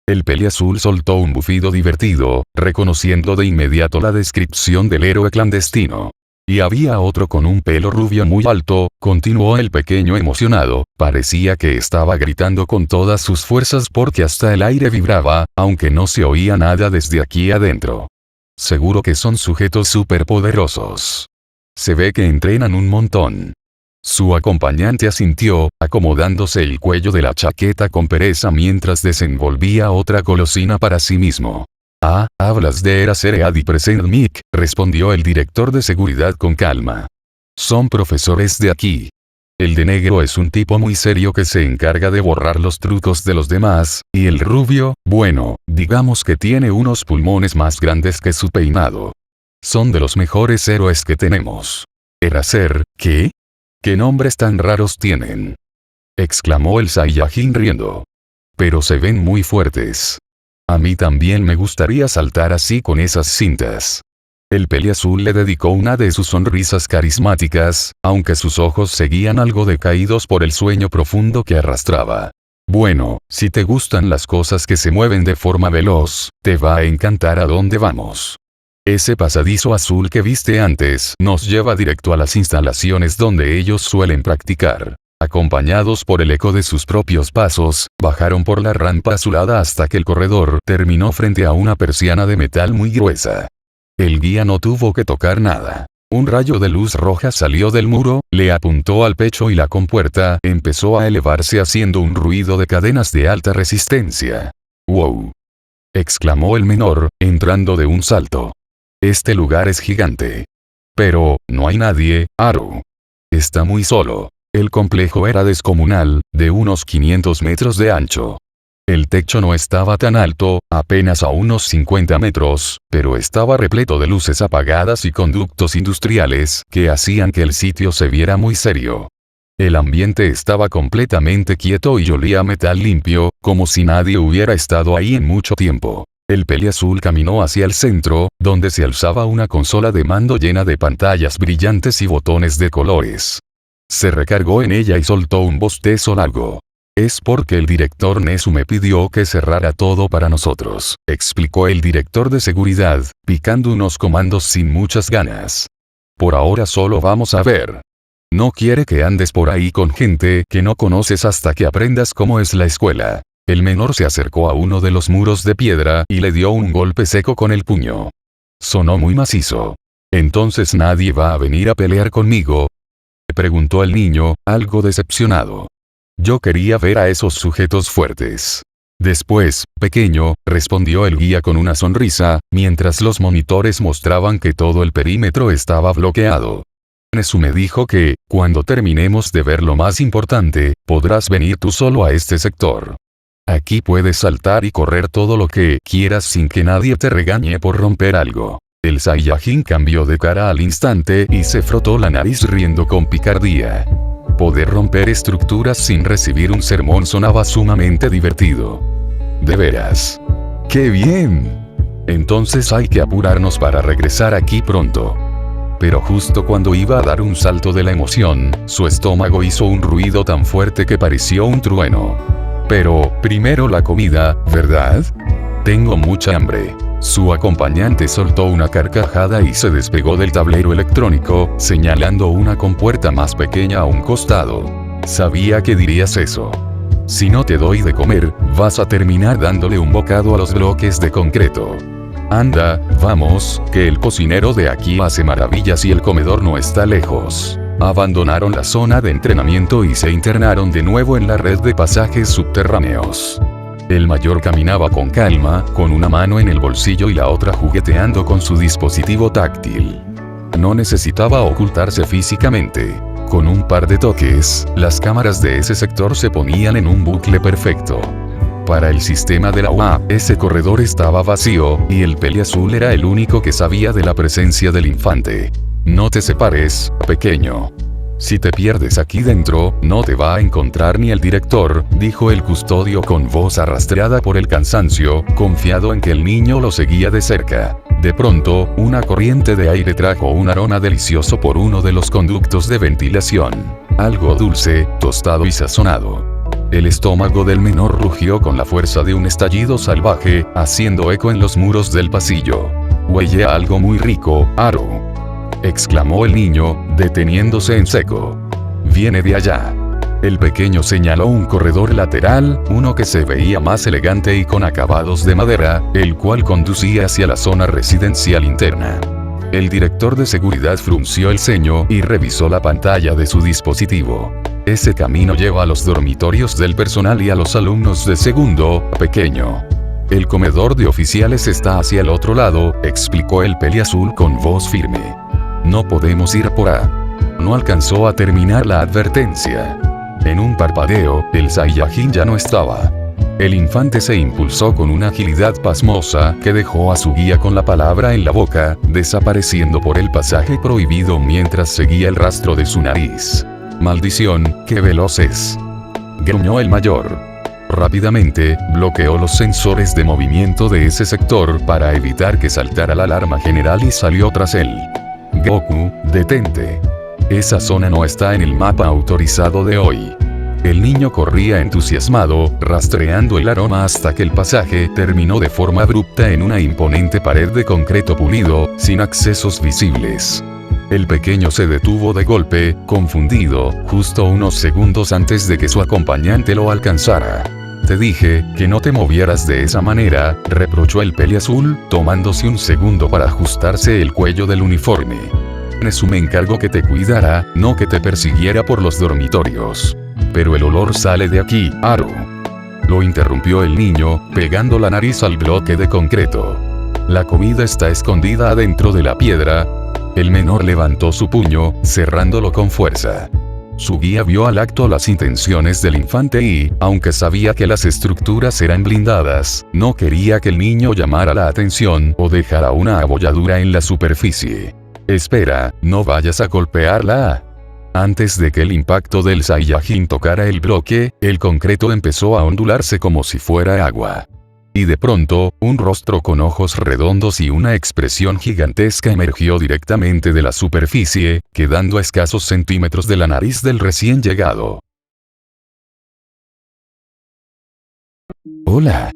El peliazul soltó un bufido divertido, reconociendo de inmediato la descripción del héroe clandestino. Y había otro con un pelo rubio muy alto, continuó el pequeño emocionado, parecía que estaba gritando con todas sus fuerzas porque hasta el aire vibraba, aunque no se oía nada desde aquí adentro. Seguro que son sujetos superpoderosos. Se ve que entrenan un montón. Su acompañante asintió, acomodándose el cuello de la chaqueta con pereza mientras desenvolvía otra golosina para sí mismo. Ah, hablas de Eraser y Presentmic, respondió el director de seguridad con calma. Son profesores de aquí. El de negro es un tipo muy serio que se encarga de borrar los trucos de los demás, y el rubio, bueno, digamos que tiene unos pulmones más grandes que su peinado. Son de los mejores héroes que tenemos. ¿Eraser, qué? ¿Qué nombres tan raros tienen?, exclamó el Saiyajin riendo. Pero se ven muy fuertes. A mí también me gustaría saltar así con esas cintas. El peliazul le dedicó una de sus sonrisas carismáticas, aunque sus ojos seguían algo decaídos por el sueño profundo que arrastraba. Bueno, si te gustan las cosas que se mueven de forma veloz, te va a encantar a dónde vamos. Ese pasadizo azul que viste antes nos lleva directo a las instalaciones donde ellos suelen practicar. Acompañados por el eco de sus propios pasos, bajaron por la rampa azulada hasta que el corredor terminó frente a una persiana de metal muy gruesa. El guía no tuvo que tocar nada. Un rayo de luz roja salió del muro, le apuntó al pecho y la compuerta empezó a elevarse haciendo un ruido de cadenas de alta resistencia. ¡Wow!, exclamó el menor, entrando de un salto. Este lugar es gigante. Pero, no hay nadie, Haru. Está muy solo. El complejo era descomunal, de unos 500 metros de ancho. El techo no estaba tan alto, apenas a unos 50 metros, pero estaba repleto de luces apagadas y conductos industriales que hacían que el sitio se viera muy serio. El ambiente estaba completamente quieto y olía a metal limpio, como si nadie hubiera estado ahí en mucho tiempo. El peliazul caminó hacia el centro, donde se alzaba una consola de mando llena de pantallas brillantes y botones de colores. Se recargó en ella y soltó un bostezo largo. Es porque el director Nezu me pidió que cerrara todo para nosotros, explicó el director de seguridad, picando unos comandos sin muchas ganas. Por ahora solo vamos a ver. No quiere que andes por ahí con gente que no conoces hasta que aprendas cómo es la escuela. El menor se acercó a uno de los muros de piedra y le dio un golpe seco con el puño. Sonó muy macizo. ¿Entonces nadie va a venir a pelear conmigo?, preguntó el niño, algo decepcionado. Yo quería ver a esos sujetos fuertes. Después, pequeño, respondió el guía con una sonrisa, mientras los monitores mostraban que todo el perímetro estaba bloqueado. Nezu me dijo que, cuando terminemos de ver lo más importante, podrás venir tú solo a este sector. Aquí puedes saltar y correr todo lo que quieras sin que nadie te regañe por romper algo. El Saiyajin cambió de cara al instante y se frotó la nariz riendo con picardía. Poder romper estructuras sin recibir un sermón sonaba sumamente divertido. ¿De veras? ¡Qué bien! Entonces hay que apurarnos para regresar aquí pronto. Pero justo cuando iba a dar un salto de la emoción, su estómago hizo un ruido tan fuerte que pareció un trueno. Pero, primero la comida, ¿verdad? Tengo mucha hambre. Su acompañante soltó una carcajada y se despegó del tablero electrónico, señalando una compuerta más pequeña a un costado. Sabía que dirías eso. Si no te doy de comer, vas a terminar dándole un bocado a los bloques de concreto. Anda, vamos, que el cocinero de aquí hace maravillas y el comedor no está lejos. Abandonaron la zona de entrenamiento y se internaron de nuevo en la red de pasajes subterráneos. El mayor caminaba con calma, con una mano en el bolsillo y la otra jugueteando con su dispositivo táctil. No necesitaba ocultarse físicamente. Con un par de toques, las cámaras de ese sector se ponían en un bucle perfecto. Para el sistema de la UA, ese corredor estaba vacío, y el peliazul era el único que sabía de la presencia del infante. No te separes, pequeño. Si te pierdes aquí dentro, no te va a encontrar ni el director, dijo el custodio con voz arrastrada por el cansancio, confiado en que el niño lo seguía de cerca. De pronto, una corriente de aire trajo un aroma delicioso por uno de los conductos de ventilación. Algo dulce, tostado y sazonado. El estómago del menor rugió con la fuerza de un estallido salvaje, haciendo eco en los muros del pasillo. «Huele a algo muy rico, Aro», exclamó el niño, deteniéndose en seco. «Viene de allá». El pequeño señaló un corredor lateral, uno que se veía más elegante y con acabados de madera, el cual conducía hacia la zona residencial interna. El director de seguridad frunció el ceño y revisó la pantalla de su dispositivo. «Ese camino lleva a los dormitorios del personal y a los alumnos de segundo, pequeño. El comedor de oficiales está hacia el otro lado», explicó el peliazul con voz firme. «No podemos ir por ahí». No alcanzó a terminar la advertencia. En un parpadeo, el Saiyajin ya no estaba. El infante se impulsó con una agilidad pasmosa que dejó a su guía con la palabra en la boca, desapareciendo por el pasaje prohibido mientras seguía el rastro de su nariz. «Maldición, qué veloz es», gruñó el mayor. Rápidamente, bloqueó los sensores de movimiento de ese sector para evitar que saltara la alarma general y salió tras él. «Goku, detente. Esa zona no está en el mapa autorizado de hoy». El niño corría entusiasmado, rastreando el aroma hasta que el pasaje terminó de forma abrupta en una imponente pared de concreto pulido, sin accesos visibles. El pequeño se detuvo de golpe, confundido, justo unos segundos antes de que su acompañante lo alcanzara. «Te dije que no te movieras de esa manera», reprochó el peliazul, tomándose un segundo para ajustarse el cuello del uniforme. «Nezu me encargó que te cuidara, no que te persiguiera por los dormitorios». «Pero el olor sale de aquí, Aro», lo interrumpió el niño, pegando la nariz al bloque de concreto. «La comida está escondida adentro de la piedra». El menor levantó su puño, cerrándolo con fuerza. Su guía vio al acto las intenciones del infante y, aunque sabía que las estructuras eran blindadas, no quería que el niño llamara la atención o dejara una abolladura en la superficie. «Espera, no vayas a golpearla». Antes de que el impacto del Saiyajin tocara el bloque, el concreto empezó a ondularse como si fuera agua. Y de pronto, un rostro con ojos redondos y una expresión gigantesca emergió directamente de la superficie, quedando a escasos centímetros de la nariz del recién llegado. «Hola»,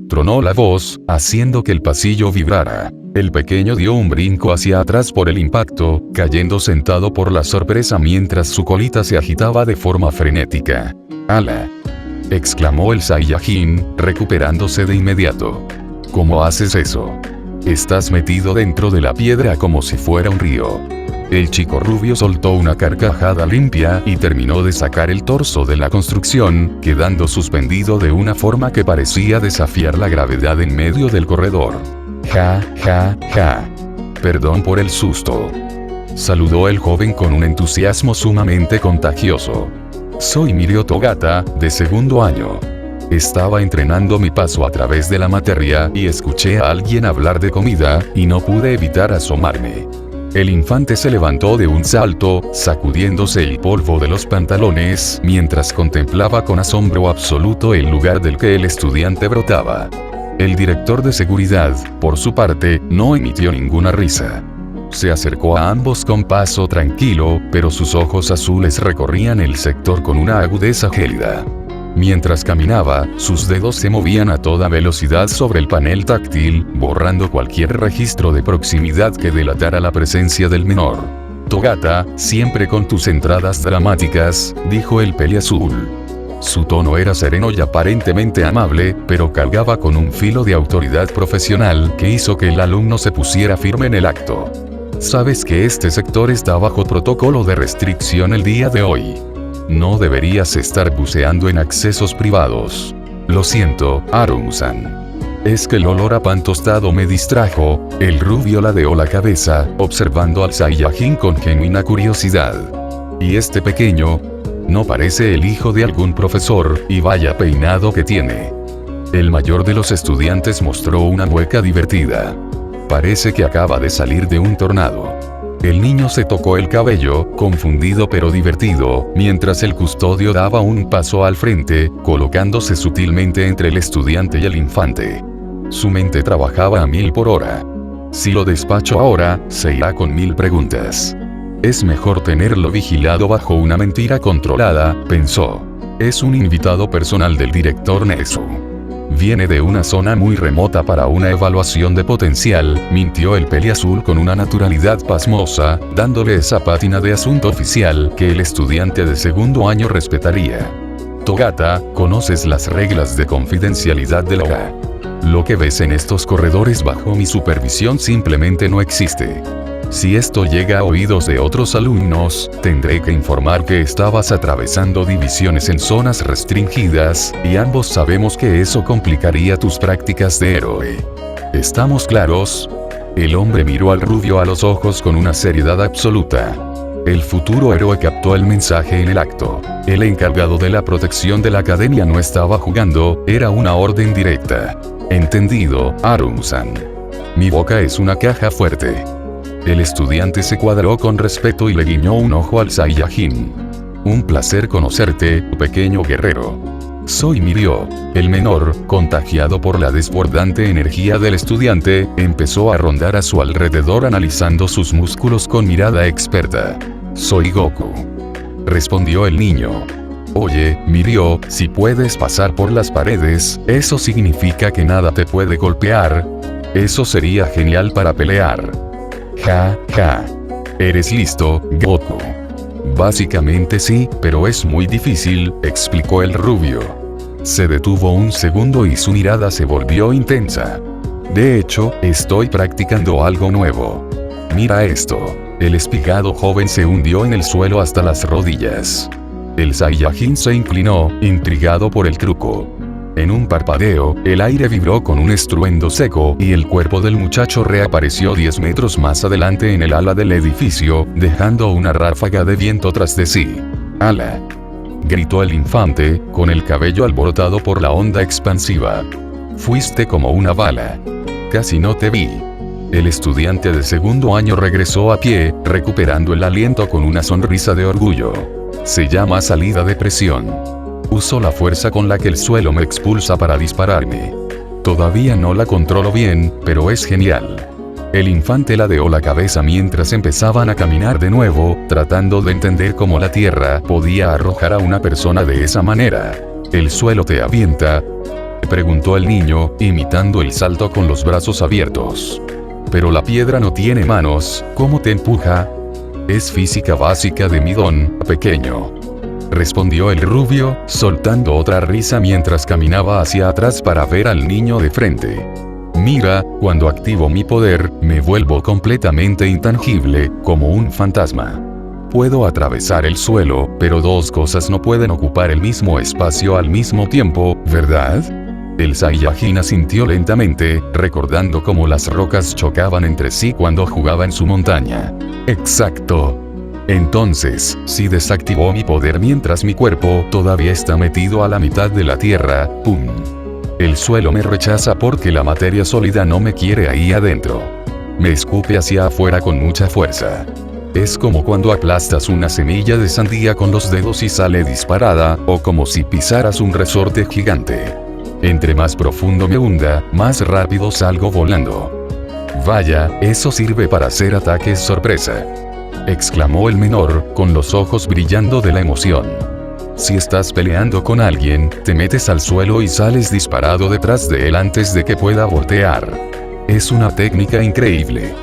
tronó la voz, haciendo que el pasillo vibrara. El pequeño dio un brinco hacia atrás por el impacto, cayendo sentado por la sorpresa mientras su colita se agitaba de forma frenética. «¡Ala!», exclamó el Saiyajin, recuperándose de inmediato. «¿Cómo haces eso? Estás metido dentro de la piedra como si fuera un río». El chico rubio soltó una carcajada limpia y terminó de sacar el torso de la construcción, quedando suspendido de una forma que parecía desafiar la gravedad en medio del corredor. «Ja, ja, ja. Perdón por el susto», saludó el joven con un entusiasmo sumamente contagioso. «Soy Mirio Togata, de segundo año. Estaba entrenando mi paso a través de la materia y escuché a alguien hablar de comida, y no pude evitar asomarme». El infante se levantó de un salto, sacudiéndose el polvo de los pantalones, mientras contemplaba con asombro absoluto el lugar del que el estudiante brotaba. El director de seguridad, por su parte, no emitió ninguna risa. Se acercó a ambos con paso tranquilo, pero sus ojos azules recorrían el sector con una agudeza gélida. Mientras caminaba, sus dedos se movían a toda velocidad sobre el panel táctil, borrando cualquier registro de proximidad que delatara la presencia del menor. «Togata, siempre con tus entradas dramáticas», dijo el peliazul. Su tono era sereno y aparentemente amable, pero cargaba con un filo de autoridad profesional que hizo que el alumno se pusiera firme en el acto. «Sabes que este sector está bajo protocolo de restricción el día de hoy. No deberías estar buceando en accesos privados». «Lo siento, Arum-san. Es que el olor a pan tostado me distrajo». El rubio ladeó la cabeza, observando al Saiyajin con genuina curiosidad. «¿Y este pequeño? No parece el hijo de algún profesor, y vaya peinado que tiene». El mayor de los estudiantes mostró una mueca divertida. «Parece que acaba de salir de un tornado». El niño se tocó el cabello, confundido pero divertido, mientras el custodio daba un paso al frente, colocándose sutilmente entre el estudiante y el infante. Su mente trabajaba a 1000 por hora. Si lo despacho ahora, se irá con 1000 preguntas. Es mejor tenerlo vigilado bajo una mentira controlada, pensó. Es un invitado personal del director Nezu. Viene de una zona muy remota para una evaluación de potencial, mintió el peliazul con una naturalidad pasmosa, dándole esa pátina de asunto oficial que el estudiante de segundo año respetaría. «Togata, conoces las reglas de confidencialidad de la OA. Lo que ves en estos corredores bajo mi supervisión simplemente no existe. Si esto llega a oídos de otros alumnos, tendré que informar que estabas atravesando divisiones en zonas restringidas, y ambos sabemos que eso complicaría tus prácticas de héroe. ¿Estamos claros?». El hombre miró al rubio a los ojos con una seriedad absoluta. El futuro héroe captó el mensaje en el acto. El encargado de la protección de la academia no estaba jugando, era una orden directa. «Entendido, Arum-san. Mi boca es una caja fuerte». El estudiante se cuadró con respeto y le guiñó un ojo al Saiyajin. «Un placer conocerte, pequeño guerrero. Soy Mirio». El menor, contagiado por la desbordante energía del estudiante, empezó a rondar a su alrededor analizando sus músculos con mirada experta. «Soy Goku», respondió el niño. «Oye, Mirio, si puedes pasar por las paredes, eso significa que nada te puede golpear. Eso sería genial para pelear». «Ja, ja. ¿Eres listo, Goku?». «Básicamente sí, pero es muy difícil», explicó el rubio. Se detuvo un segundo y su mirada se volvió intensa. «De hecho, estoy practicando algo nuevo. Mira esto». El espigado joven se hundió en el suelo hasta las rodillas. El Saiyajin se inclinó, intrigado por el truco. En un parpadeo, el aire vibró con un estruendo seco y el cuerpo del muchacho reapareció 10 metros más adelante en el ala del edificio, dejando una ráfaga de viento tras de sí. «¡Ala!», gritó el infante, con el cabello alborotado por la onda expansiva. «Fuiste como una bala. Casi no te vi». El estudiante de segundo año regresó a pie, recuperando el aliento con una sonrisa de orgullo. «Se llama salida de presión. Uso la fuerza con la que el suelo me expulsa para dispararme. Todavía no la controlo bien, pero es genial». El infante ladeó la cabeza mientras empezaban a caminar de nuevo, tratando de entender cómo la tierra podía arrojar a una persona de esa manera. «¿El suelo te avienta?», preguntó el niño, imitando el salto con los brazos abiertos. «Pero la piedra no tiene manos, ¿cómo te empuja?». «Es física básica de mi don, pequeño», respondió el rubio, soltando otra risa mientras caminaba hacia atrás para ver al niño de frente. «Mira, cuando activo mi poder, me vuelvo completamente intangible, como un fantasma. Puedo atravesar el suelo, pero dos cosas no pueden ocupar el mismo espacio al mismo tiempo, ¿verdad?». El Saiyajin asintió lentamente, recordando cómo las rocas chocaban entre sí cuando jugaba en su montaña. «Exacto. Entonces, si desactivó mi poder mientras mi cuerpo todavía está metido a la mitad de la tierra, ¡pum! El suelo me rechaza porque la materia sólida no me quiere ahí adentro. Me escupe hacia afuera con mucha fuerza. Es como cuando aplastas una semilla de sandía con los dedos y sale disparada, o como si pisaras un resorte gigante. Entre más profundo me hunda, más rápido salgo volando. Vaya, eso sirve para hacer ataques sorpresa, exclamó el menor, con los ojos brillando de la emoción. Si estás peleando con alguien, te metes al suelo y sales disparado detrás de él antes de que pueda voltear. Es una técnica increíble.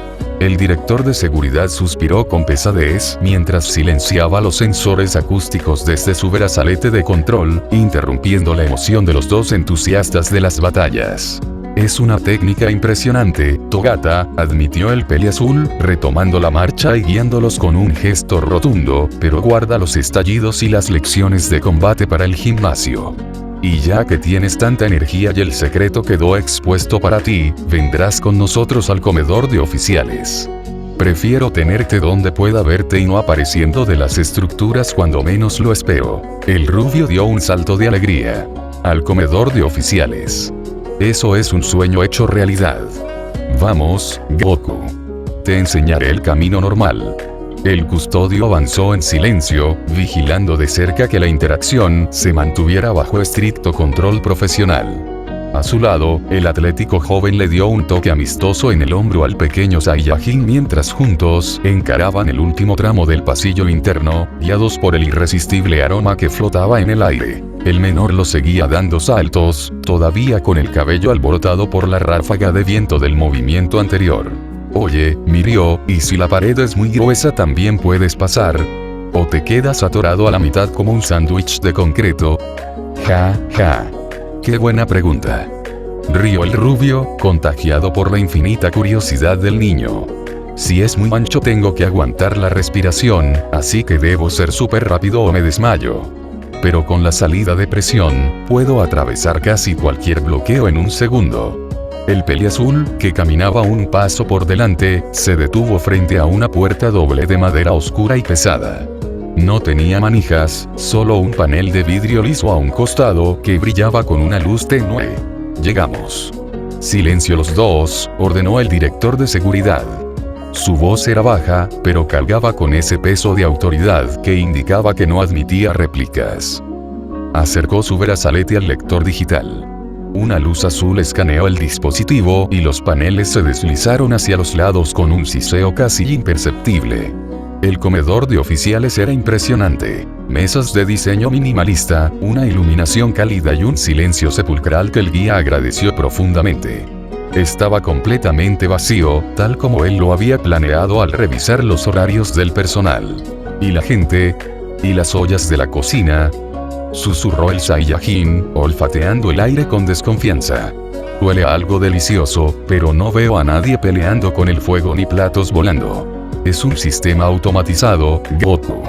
El director de seguridad suspiró con pesadez mientras silenciaba los sensores acústicos desde su brazalete de control, interrumpiendo la emoción de los dos entusiastas de las batallas. Es una técnica impresionante, Togata, admitió el peliazul, retomando la marcha y guiándolos con un gesto rotundo, pero guarda los estallidos y las lecciones de combate para el gimnasio. Y ya que tienes tanta energía y el secreto quedó expuesto para ti, vendrás con nosotros al comedor de oficiales. Prefiero tenerte donde pueda verte y no apareciendo de las estructuras cuando menos lo espero. El rubio dio un salto de alegría. Al comedor de oficiales. Eso es un sueño hecho realidad. Vamos, Goku. Te enseñaré el camino normal. El custodio avanzó en silencio, vigilando de cerca que la interacción se mantuviera bajo estricto control profesional. A su lado, el atlético joven le dio un toque amistoso en el hombro al pequeño Saiyajin mientras juntos encaraban el último tramo del pasillo interno, guiados por el irresistible aroma que flotaba en el aire. El menor lo seguía dando saltos, todavía con el cabello alborotado por la ráfaga de viento del movimiento anterior. Oye, Mirio, ¿y si la pared es muy gruesa también puedes pasar? ¿O te quedas atorado a la mitad como un sándwich de concreto? Ja, ja. Qué buena pregunta. Rió el rubio, contagiado por la infinita curiosidad del niño. Si es muy ancho tengo que aguantar la respiración, así que debo ser súper rápido o me desmayo. Pero con la salida de presión, puedo atravesar casi cualquier bloqueo en un segundo. El peliazul, que caminaba un paso por delante, se detuvo frente a una puerta doble de madera oscura y pesada. No tenía manijas, solo un panel de vidrio liso a un costado que brillaba con una luz tenue. Llegamos. Silencio los dos, ordenó el director de seguridad. Su voz era baja, pero cargaba con ese peso de autoridad que indicaba que no admitía réplicas. Acercó su brazalete al lector digital. Una luz azul escaneó el dispositivo y los paneles se deslizaron hacia los lados con un siseo casi imperceptible. El comedor de oficiales era impresionante. Mesas de diseño minimalista, una iluminación cálida y un silencio sepulcral que el guía agradeció profundamente. Estaba completamente vacío, tal como él lo había planeado al revisar los horarios del personal. ¿Y la gente? ¿Y las ollas de la cocina? Susurró el Saiyajin, olfateando el aire con desconfianza. Huele a algo delicioso, pero no veo a nadie peleando con el fuego ni platos volando. Es un sistema automatizado, Goku.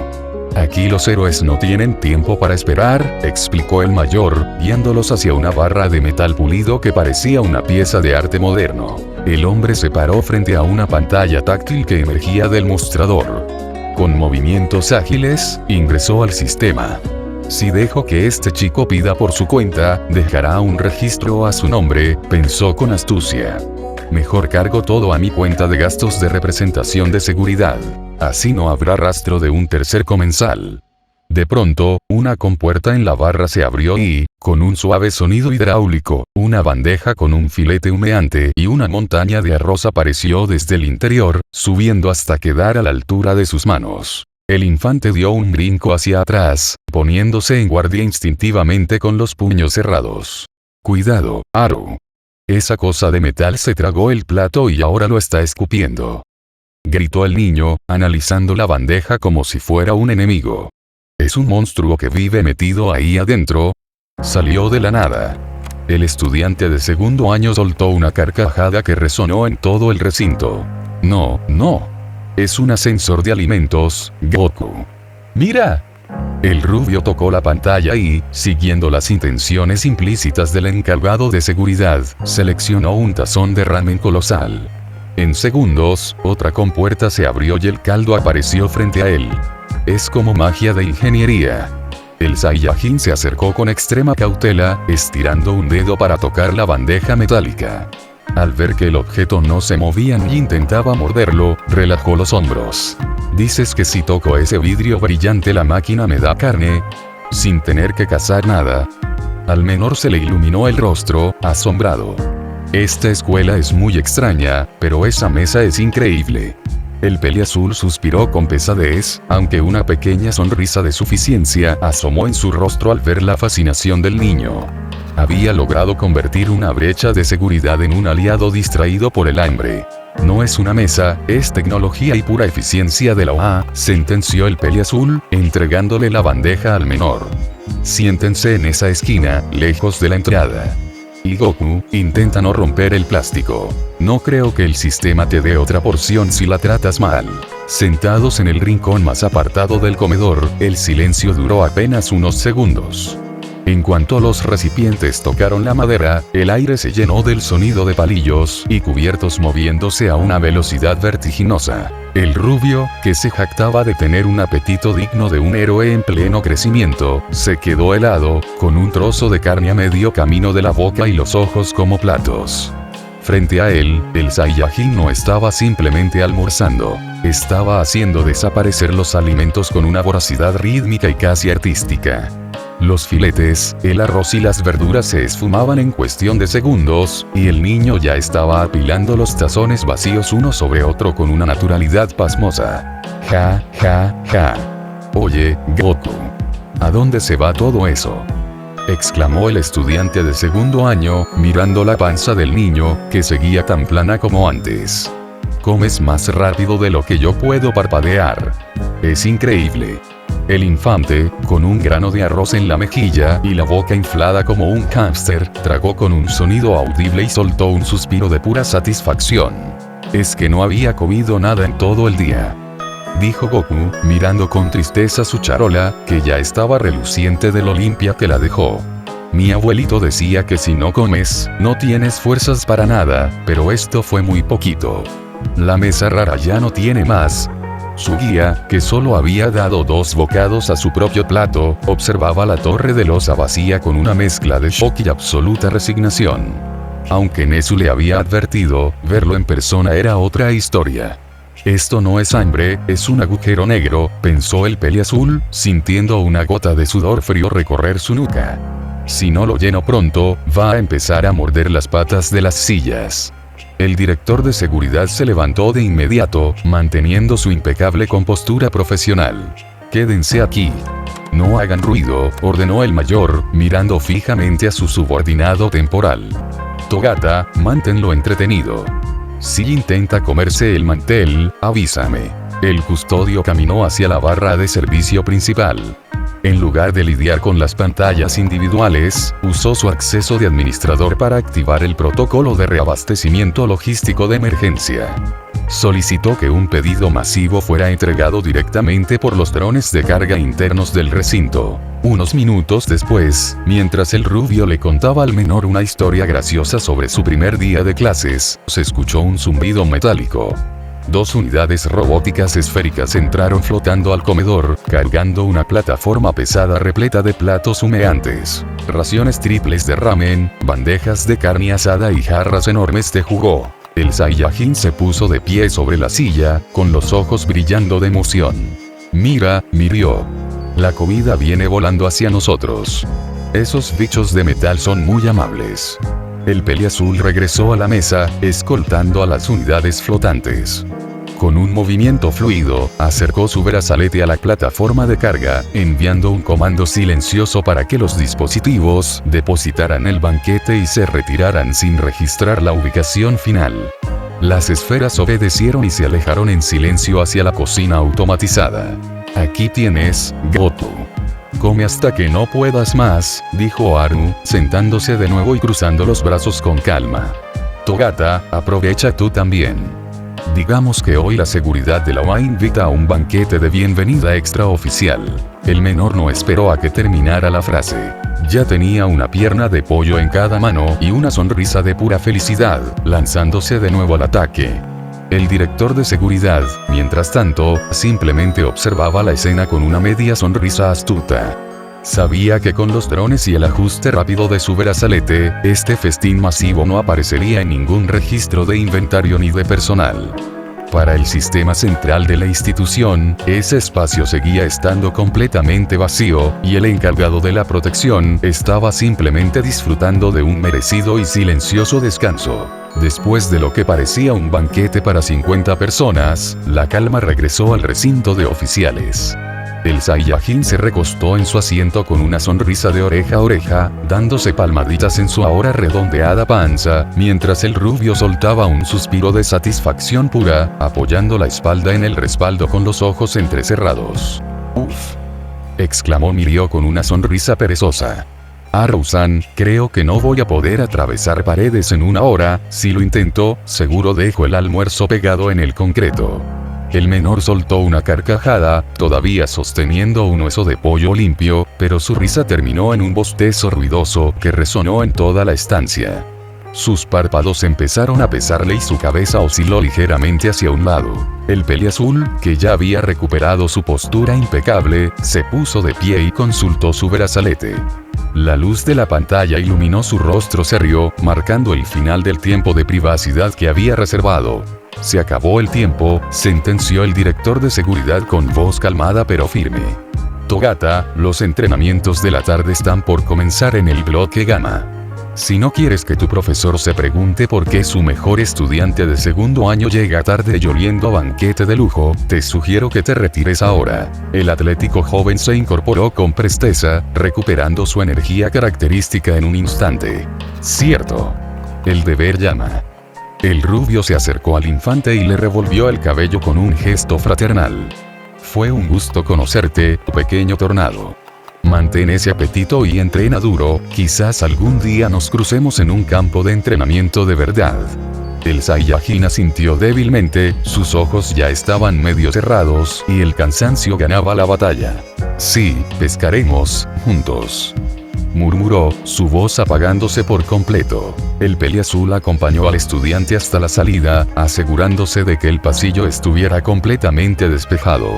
Aquí los héroes no tienen tiempo para esperar, explicó el mayor, guiándolos hacia una barra de metal pulido que parecía una pieza de arte moderno. El hombre se paró frente a una pantalla táctil que emergía del mostrador. Con movimientos ágiles, ingresó al sistema. Si dejo que este chico pida por su cuenta, dejará un registro a su nombre, pensó con astucia. Mejor cargo todo a mi cuenta de gastos de representación de seguridad. Así no habrá rastro de un tercer comensal. De pronto, una compuerta en la barra se abrió y, con un suave sonido hidráulico, una bandeja con un filete humeante y una montaña de arroz apareció desde el interior, subiendo hasta quedar a la altura de sus manos. El infante dio un brinco hacia atrás, poniéndose en guardia instintivamente con los puños cerrados. Cuidado, Haru. Esa cosa de metal se tragó el plato y ahora lo está escupiendo. Gritó el niño, analizando la bandeja como si fuera un enemigo. ¿Es un monstruo que vive metido ahí adentro? Salió de la nada. El estudiante de segundo año soltó una carcajada que resonó en todo el recinto. No, no. Es un ascensor de alimentos, Goku. ¡Mira! El rubio tocó la pantalla y, siguiendo las intenciones implícitas del encargado de seguridad, seleccionó un tazón de ramen colosal. En segundos, otra compuerta se abrió y el caldo apareció frente a él. Es como magia de ingeniería. El Saiyajin se acercó con extrema cautela, estirando un dedo para tocar la bandeja metálica. Al ver que el objeto no se movía ni intentaba morderlo, relajó los hombros. ¿Dices que si toco ese vidrio brillante la máquina me da carne? Sin tener que cazar nada. Al menor se le iluminó el rostro, asombrado. Esta escuela es muy extraña, pero esa mesa es increíble. El peliazul suspiró con pesadez, aunque una pequeña sonrisa de suficiencia asomó en su rostro al ver la fascinación del niño. Había logrado convertir una brecha de seguridad en un aliado distraído por el hambre. No es una mesa, es tecnología y pura eficiencia de la OA, sentenció el peliazul, entregándole la bandeja al menor. Siéntense en esa esquina, lejos de la entrada. Y Goku, intenta no romper el plástico. No creo que el sistema te dé otra porción si la tratas mal. Sentados en el rincón más apartado del comedor, el silencio duró apenas unos segundos. En cuanto los recipientes tocaron la madera, el aire se llenó del sonido de palillos y cubiertos moviéndose a una velocidad vertiginosa. El rubio, que se jactaba de tener un apetito digno de un héroe en pleno crecimiento, se quedó helado, con un trozo de carne a medio camino de la boca y los ojos como platos. Frente a él, el Saiyajin no estaba simplemente almorzando, estaba haciendo desaparecer los alimentos con una voracidad rítmica y casi artística. Los filetes, el arroz y las verduras se esfumaban en cuestión de segundos, y el niño ya estaba apilando los tazones vacíos uno sobre otro con una naturalidad pasmosa. Ja, ja, ja. Oye, Goku. ¿A dónde se va todo eso? Exclamó el estudiante de segundo año, mirando la panza del niño, que seguía tan plana como antes. Comes más rápido de lo que yo puedo parpadear. Es increíble. El infante, con un grano de arroz en la mejilla y la boca inflada como un hámster, tragó con un sonido audible y soltó un suspiro de pura satisfacción. Es que no había comido nada en todo el día, dijo Goku, mirando con tristeza su charola, que ya estaba reluciente de lo limpia que la dejó. Mi abuelito decía que si no comes, no tienes fuerzas para nada, pero esto fue muy poquito. La mesa rara ya no tiene más. Su guía, que solo había dado 2 bocados a su propio plato, observaba la torre de loza vacía con una mezcla de shock y absoluta resignación. Aunque Nezu le había advertido, verlo en persona era otra historia. Esto no es hambre, es un agujero negro, pensó el peliazul, sintiendo una gota de sudor frío recorrer su nuca. Si no lo lleno pronto, va a empezar a morder las patas de las sillas. El director de seguridad se levantó de inmediato, manteniendo su impecable compostura profesional. Quédense aquí. No hagan ruido, ordenó el mayor, mirando fijamente a su subordinado temporal. Togata, manténlo entretenido. Si intenta comerse el mantel, avísame. El custodio caminó hacia la barra de servicio principal. En lugar de lidiar con las pantallas individuales, usó su acceso de administrador para activar el protocolo de reabastecimiento logístico de emergencia. Solicitó que un pedido masivo fuera entregado directamente por los drones de carga internos del recinto. Unos minutos después, mientras el rubio le contaba al menor una historia graciosa sobre su primer día de clases, se escuchó un zumbido metálico. 2 unidades robóticas esféricas entraron flotando al comedor, cargando una plataforma pesada repleta de platos humeantes, raciones triples de ramen, bandejas de carne asada y jarras enormes de jugo. El Saiyajin se puso de pie sobre la silla, con los ojos brillando de emoción. Mira, Mirio. La comida viene volando hacia nosotros. Esos bichos de metal son muy amables. El peliazul regresó a la mesa, escoltando a las unidades flotantes. Con un movimiento fluido, acercó su brazalete a la plataforma de carga, enviando un comando silencioso para que los dispositivos depositaran el banquete y se retiraran sin registrar la ubicación final. Las esferas obedecieron y se alejaron en silencio hacia la cocina automatizada. Aquí tienes, Goku. Come hasta que no puedas más, dijo Aru, sentándose de nuevo y cruzando los brazos con calma. Togata, aprovecha tú también. Digamos que hoy la seguridad de la OA invita a un banquete de bienvenida extraoficial. El menor no esperó a que terminara la frase. Ya tenía una pierna de pollo en cada mano y una sonrisa de pura felicidad, lanzándose de nuevo al ataque. El director de seguridad, mientras tanto, simplemente observaba la escena con una media sonrisa astuta. Sabía que con los drones y el ajuste rápido de su brazalete, este festín masivo no aparecería en ningún registro de inventario ni de personal. Para el sistema central de la institución, ese espacio seguía estando completamente vacío, y el encargado de la protección estaba simplemente disfrutando de un merecido y silencioso descanso. Después de lo que parecía un banquete para 50 personas, la calma regresó al recinto de oficiales. El Saiyajin se recostó en su asiento con una sonrisa de oreja a oreja, dándose palmaditas en su ahora redondeada panza, mientras el rubio soltaba un suspiro de satisfacción pura, apoyando la espalda en el respaldo con los ojos entrecerrados. «Uf», exclamó Mirio con una sonrisa perezosa. «Arou-san, creo que no voy a poder atravesar paredes en una hora, si lo intento, seguro dejo el almuerzo pegado en el concreto». El menor soltó una carcajada, todavía sosteniendo un hueso de pollo limpio, pero su risa terminó en un bostezo ruidoso que resonó en toda la estancia. Sus párpados empezaron a pesarle y su cabeza osciló ligeramente hacia un lado. El peliazul, que ya había recuperado su postura impecable, se puso de pie y consultó su brazalete. La luz de la pantalla iluminó su rostro serio, marcando el final del tiempo de privacidad que había reservado. «Se acabó el tiempo», sentenció el director de seguridad con voz calmada pero firme. «Togata, los entrenamientos de la tarde están por comenzar en el bloque Gamma. Si no quieres que tu profesor se pregunte por qué su mejor estudiante de segundo año llega tarde y oliendo a banquete de lujo, te sugiero que te retires ahora». El atlético joven se incorporó con presteza, recuperando su energía característica en un instante. «Cierto. El deber llama». El rubio se acercó al infante y le revolvió el cabello con un gesto fraternal. «Fue un gusto conocerte, pequeño tornado. Mantén ese apetito y entrena duro, quizás algún día nos crucemos en un campo de entrenamiento de verdad». El Saiyajin asintió débilmente, sus ojos ya estaban medio cerrados, y el cansancio ganaba la batalla. «Sí, pescaremos, juntos», murmuró, su voz apagándose por completo. El peliazul acompañó al estudiante hasta la salida, asegurándose de que el pasillo estuviera completamente despejado.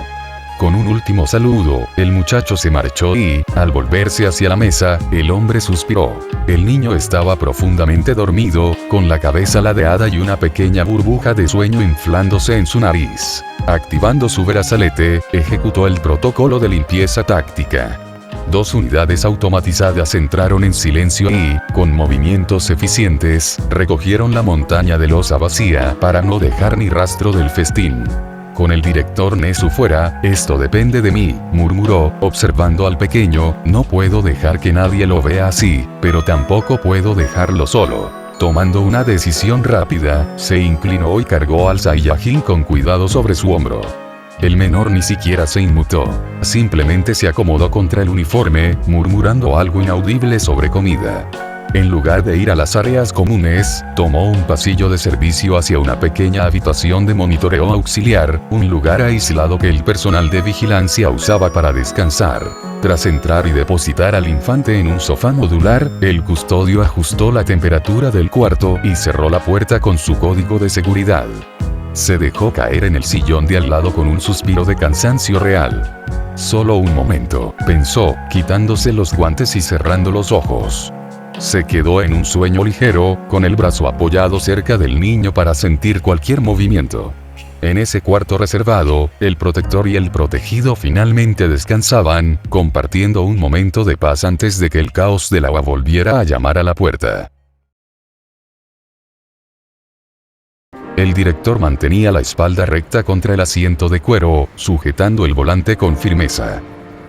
Con un último saludo, el muchacho se marchó y, al volverse hacia la mesa, el hombre suspiró. El niño estaba profundamente dormido, con la cabeza ladeada y una pequeña burbuja de sueño inflándose en su nariz. Activando su brazalete, ejecutó el protocolo de limpieza táctica. 2 unidades automatizadas entraron en silencio y, con movimientos eficientes, recogieron la montaña de losa vacía para no dejar ni rastro del festín. Con el director Nezu fuera, esto depende de mí, murmuró, observando al pequeño, no puedo dejar que nadie lo vea así, pero tampoco puedo dejarlo solo. Tomando una decisión rápida, se inclinó y cargó al Saiyajin con cuidado sobre su hombro. El menor ni siquiera se inmutó. Simplemente se acomodó contra el uniforme, murmurando algo inaudible sobre comida. En lugar de ir a las áreas comunes, tomó un pasillo de servicio hacia una pequeña habitación de monitoreo auxiliar, un lugar aislado que el personal de vigilancia usaba para descansar. Tras entrar y depositar al infante en un sofá modular, el custodio ajustó la temperatura del cuarto y cerró la puerta con su código de seguridad. Se dejó caer en el sillón de al lado con un suspiro de cansancio real. Solo un momento, pensó, quitándose los guantes y cerrando los ojos. Se quedó en un sueño ligero, con el brazo apoyado cerca del niño para sentir cualquier movimiento. En ese cuarto reservado, el protector y el protegido finalmente descansaban, compartiendo un momento de paz antes de que el caos del agua volviera a llamar a la puerta. El director mantenía la espalda recta contra el asiento de cuero, sujetando el volante con firmeza.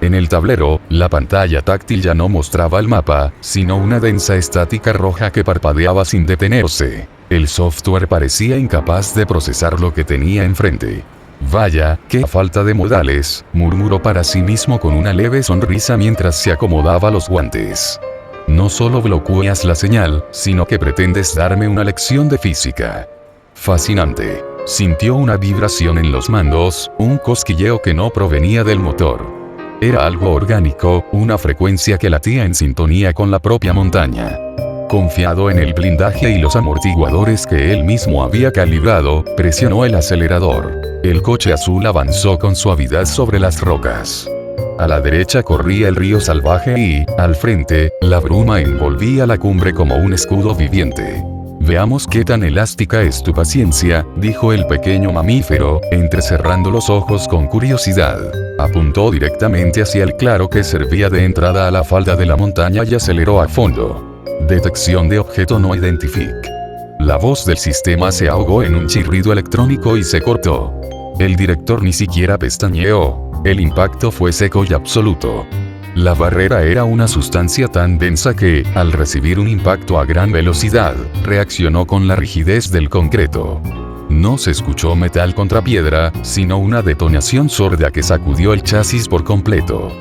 En el tablero, la pantalla táctil ya no mostraba el mapa, sino una densa estática roja que parpadeaba sin detenerse. El software parecía incapaz de procesar lo que tenía enfrente. «Vaya, qué falta de modales», murmuró para sí mismo con una leve sonrisa mientras se acomodaba los guantes. «No solo bloqueas la señal, sino que pretendes darme una lección de física». Fascinante. Sintió una vibración en los mandos, un cosquilleo que no provenía del motor. Era algo orgánico, una frecuencia que latía en sintonía con la propia montaña. Confiado en el blindaje y los amortiguadores que él mismo había calibrado, presionó el acelerador. El coche azul avanzó con suavidad sobre las rocas. A la derecha corría el río salvaje y, al frente, la bruma envolvía la cumbre como un escudo viviente. Veamos qué tan elástica es tu paciencia, dijo el pequeño mamífero, entrecerrando los ojos con curiosidad. Apuntó directamente hacia el claro que servía de entrada a la falda de la montaña y aceleró a fondo. Detección de objeto no identific. La voz del sistema se ahogó en un chirrido electrónico y se cortó. El director ni siquiera pestañeó. El impacto fue seco y absoluto. La barrera era una sustancia tan densa que, al recibir un impacto a gran velocidad, reaccionó con la rigidez del concreto. No se escuchó metal contra piedra, sino una detonación sorda que sacudió el chasis por completo.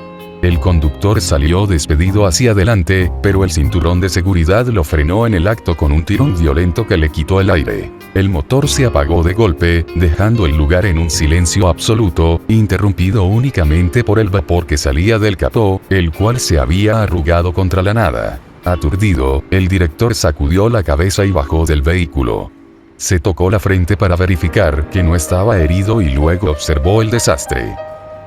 El conductor salió despedido hacia adelante, pero el cinturón de seguridad lo frenó en el acto con un tirón violento que le quitó el aire. El motor se apagó de golpe, dejando el lugar en un silencio absoluto, interrumpido únicamente por el vapor que salía del capó, el cual se había arrugado contra la nada. Aturdido, el director sacudió la cabeza y bajó del vehículo. Se tocó la frente para verificar que no estaba herido y luego observó el desastre.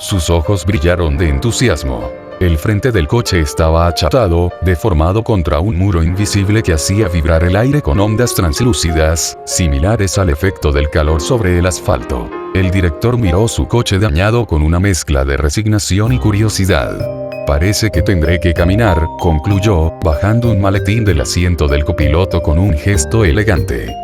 Sus ojos brillaron de entusiasmo. El frente del coche estaba achatado, deformado contra un muro invisible que hacía vibrar el aire con ondas translúcidas, similares al efecto del calor sobre el asfalto. El director miró su coche dañado con una mezcla de resignación y curiosidad. Parece que tendré que caminar, concluyó, bajando un maletín del asiento del copiloto con un gesto elegante.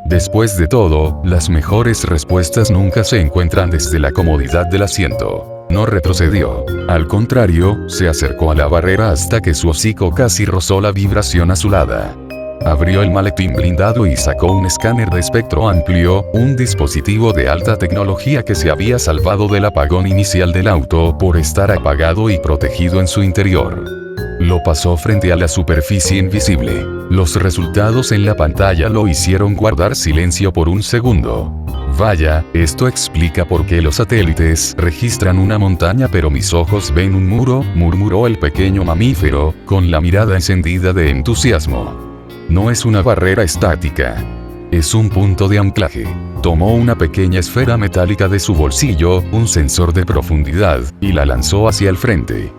Después de todo, las mejores respuestas nunca se encuentran desde la comodidad del asiento. No retrocedió. Al contrario, se acercó a la barrera hasta que su hocico casi rozó la vibración azulada. Abrió el maletín blindado y sacó un escáner de espectro amplio, un dispositivo de alta tecnología que se había salvado del apagón inicial del auto por estar apagado y protegido en su interior. Lo pasó frente a la superficie invisible. Los resultados en la pantalla lo hicieron guardar silencio por un segundo. Vaya, esto explica por qué los satélites registran una montaña pero mis ojos ven un muro, murmuró el pequeño mamífero, con la mirada encendida de entusiasmo. No es una barrera estática. Es un punto de anclaje. Tomó una pequeña esfera metálica de su bolsillo, un sensor de profundidad, y la lanzó hacia el frente.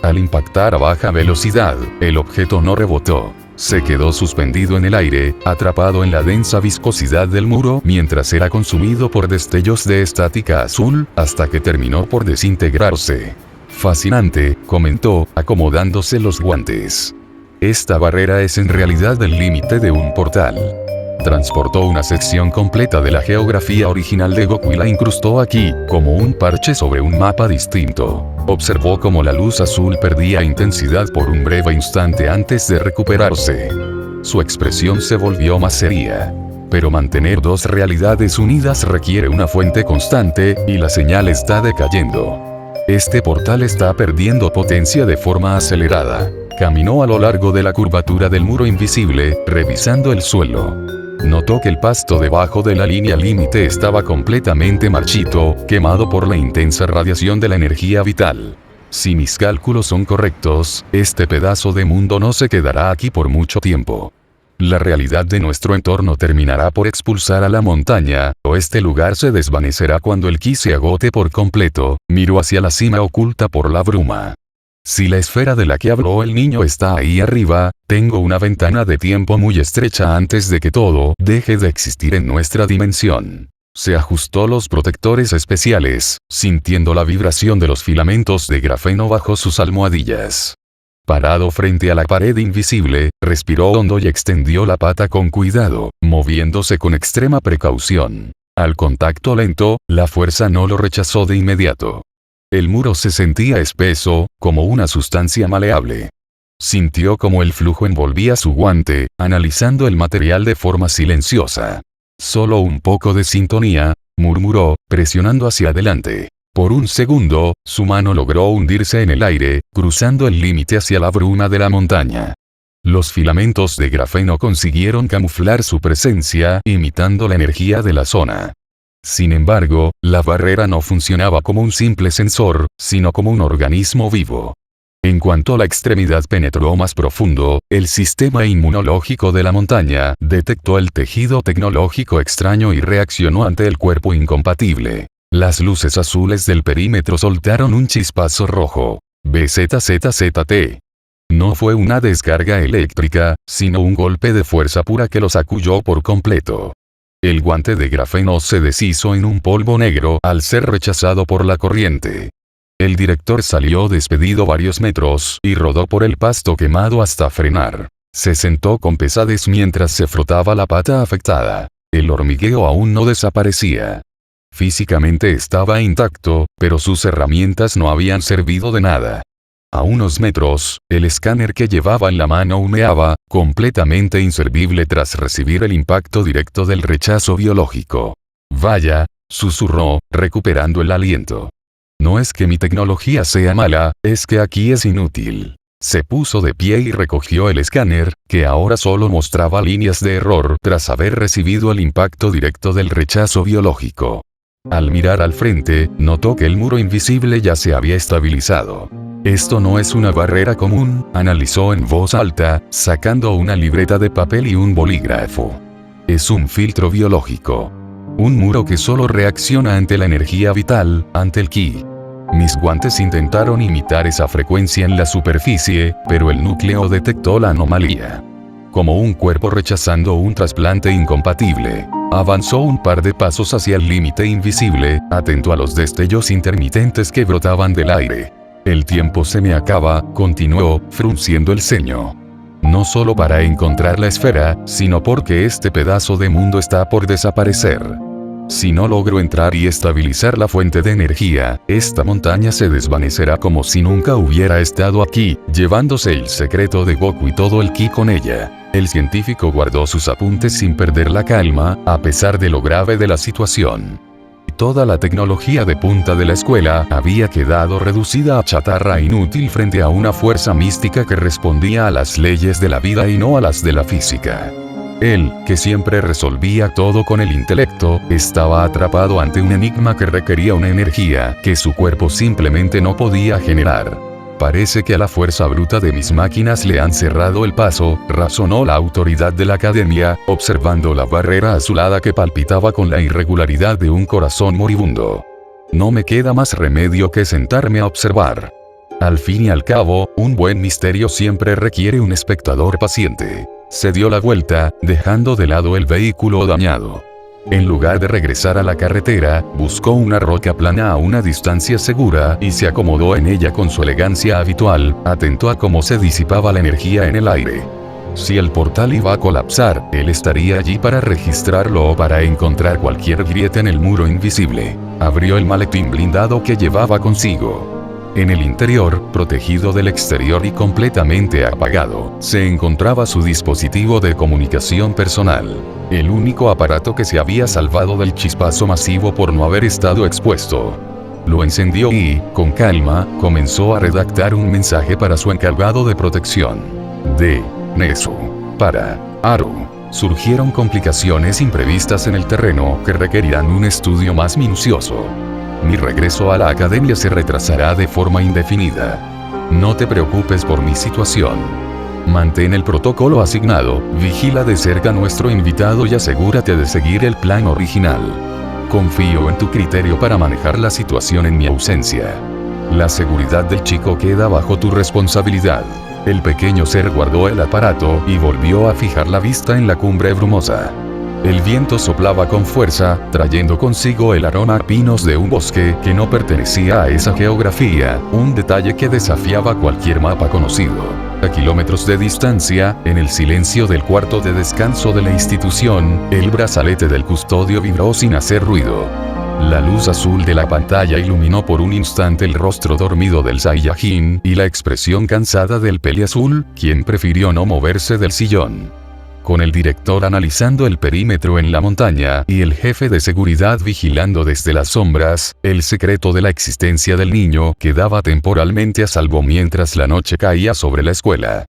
Al impactar a baja velocidad, el objeto no rebotó. Se quedó suspendido en el aire, atrapado en la densa viscosidad del muro mientras era consumido por destellos de estática azul, hasta que terminó por desintegrarse. Fascinante, comentó, acomodándose los guantes. Esta barrera es en realidad el límite de un portal. Transportó una sección completa de la geografía original de Goku y la incrustó aquí, como un parche sobre un mapa distinto. Observó cómo la luz azul perdía intensidad por un breve instante antes de recuperarse. Su expresión se volvió más seria. Pero mantener dos realidades unidas requiere una fuente constante, y la señal está decayendo. Este portal está perdiendo potencia de forma acelerada. Caminó a lo largo de la curvatura del muro invisible, revisando el suelo. Notó que el pasto debajo de la línea límite estaba completamente marchito, quemado por la intensa radiación de la energía vital. Si mis cálculos son correctos, este pedazo de mundo no se quedará aquí por mucho tiempo. La realidad de nuestro entorno terminará por expulsar a la montaña, o este lugar se desvanecerá cuando el ki se agote por completo. Miró hacia la cima oculta por la bruma. Si la esfera de la que habló el niño está ahí arriba, tengo una ventana de tiempo muy estrecha antes de que todo deje de existir en nuestra dimensión. Se ajustó los protectores especiales, sintiendo la vibración de los filamentos de grafeno bajo sus almohadillas. Parado frente a la pared invisible, respiró hondo y extendió la pata con cuidado, moviéndose con extrema precaución. Al contacto lento, la fuerza no lo rechazó de inmediato. El muro se sentía espeso, como una sustancia maleable. Sintió como el flujo envolvía su guante, analizando el material de forma silenciosa. Solo un poco de sintonía, murmuró, presionando hacia adelante. Por un segundo, su mano logró hundirse en el aire, cruzando el límite hacia la bruma de la montaña. Los filamentos de grafeno consiguieron camuflar su presencia, imitando la energía de la zona. Sin embargo, la barrera no funcionaba como un simple sensor, sino como un organismo vivo. En cuanto la extremidad penetró más profundo, el sistema inmunológico de la montaña detectó el tejido tecnológico extraño y reaccionó ante el cuerpo incompatible. Las luces azules del perímetro soltaron un chispazo rojo. BZZZT. No fue una descarga eléctrica, sino un golpe de fuerza pura que lo sacudió por completo. El guante de grafeno se deshizo en un polvo negro al ser rechazado por la corriente. El director salió despedido varios metros y rodó por el pasto quemado hasta frenar. Se sentó con pesadez mientras se frotaba la pata afectada. El hormigueo aún no desaparecía. Físicamente estaba intacto, pero sus herramientas no habían servido de nada. A unos metros, el escáner que llevaba en la mano humeaba, completamente inservible tras recibir el impacto directo del rechazo biológico. Vaya, susurró, recuperando el aliento. No es que mi tecnología sea mala, es que aquí es inútil. Se puso de pie y recogió el escáner, que ahora solo mostraba líneas de error tras haber recibido el impacto directo del rechazo biológico. Al mirar al frente, notó que el muro invisible ya se había estabilizado. Esto no es una barrera común, analizó en voz alta, sacando una libreta de papel y un bolígrafo. Es un filtro biológico. Un muro que solo reacciona ante la energía vital, ante el ki. Mis guantes intentaron imitar esa frecuencia en la superficie, pero el núcleo detectó la anomalía. Como un cuerpo rechazando un trasplante incompatible. Avanzó un par de pasos hacia el límite invisible, atento a los destellos intermitentes que brotaban del aire. El tiempo se me acaba, continuó, frunciendo el ceño. No solo para encontrar la esfera, sino porque este pedazo de mundo está por desaparecer. Si no logro entrar y estabilizar la fuente de energía, esta montaña se desvanecerá como si nunca hubiera estado aquí, llevándose el secreto de Goku y todo el ki con ella. El científico guardó sus apuntes sin perder la calma, a pesar de lo grave de la situación. Toda la tecnología de punta de la escuela había quedado reducida a chatarra inútil frente a una fuerza mística que respondía a las leyes de la vida y no a las de la física. Él, que siempre resolvía todo con el intelecto, estaba atrapado ante un enigma que requería una energía que su cuerpo simplemente no podía generar. Parece que a la fuerza bruta de mis máquinas le han cerrado el paso, razonó la autoridad de la academia, observando la barrera azulada que palpitaba con la irregularidad de un corazón moribundo. No me queda más remedio que sentarme a observar. Al fin y al cabo, un buen misterio siempre requiere un espectador paciente. Se dio la vuelta, dejando de lado el vehículo dañado. En lugar de regresar a la carretera, buscó una roca plana a una distancia segura y se acomodó en ella con su elegancia habitual, atento a cómo se disipaba la energía en el aire. Si el portal iba a colapsar, él estaría allí para registrarlo o para encontrar cualquier grieta en el muro invisible. Abrió el maletín blindado que llevaba consigo. En el interior, protegido del exterior y completamente apagado, se encontraba su dispositivo de comunicación personal. El único aparato que se había salvado del chispazo masivo por no haber estado expuesto. Lo encendió y, con calma, comenzó a redactar un mensaje para su encargado de protección. De Nezu. Para Haru. Surgieron complicaciones imprevistas en el terreno que requerirán un estudio más minucioso. Mi regreso a la academia se retrasará de forma indefinida. No te preocupes por mi situación. Mantén el protocolo asignado, vigila de cerca a nuestro invitado y asegúrate de seguir el plan original. Confío en tu criterio para manejar la situación en mi ausencia. La seguridad del chico queda bajo tu responsabilidad. El pequeño ser guardó el aparato y volvió a fijar la vista en la cumbre brumosa. El viento soplaba con fuerza, trayendo consigo el aroma a pinos de un bosque que no pertenecía a esa geografía, un detalle que desafiaba cualquier mapa conocido. A kilómetros de distancia, en el silencio del cuarto de descanso de la institución, el brazalete del custodio vibró sin hacer ruido. La luz azul de la pantalla iluminó por un instante el rostro dormido del Saiyajin y la expresión cansada del peliazul, quien prefirió no moverse del sillón. Con el director analizando el perímetro en la montaña y el jefe de seguridad vigilando desde las sombras, el secreto de la existencia del niño quedaba temporalmente a salvo mientras la noche caía sobre la escuela.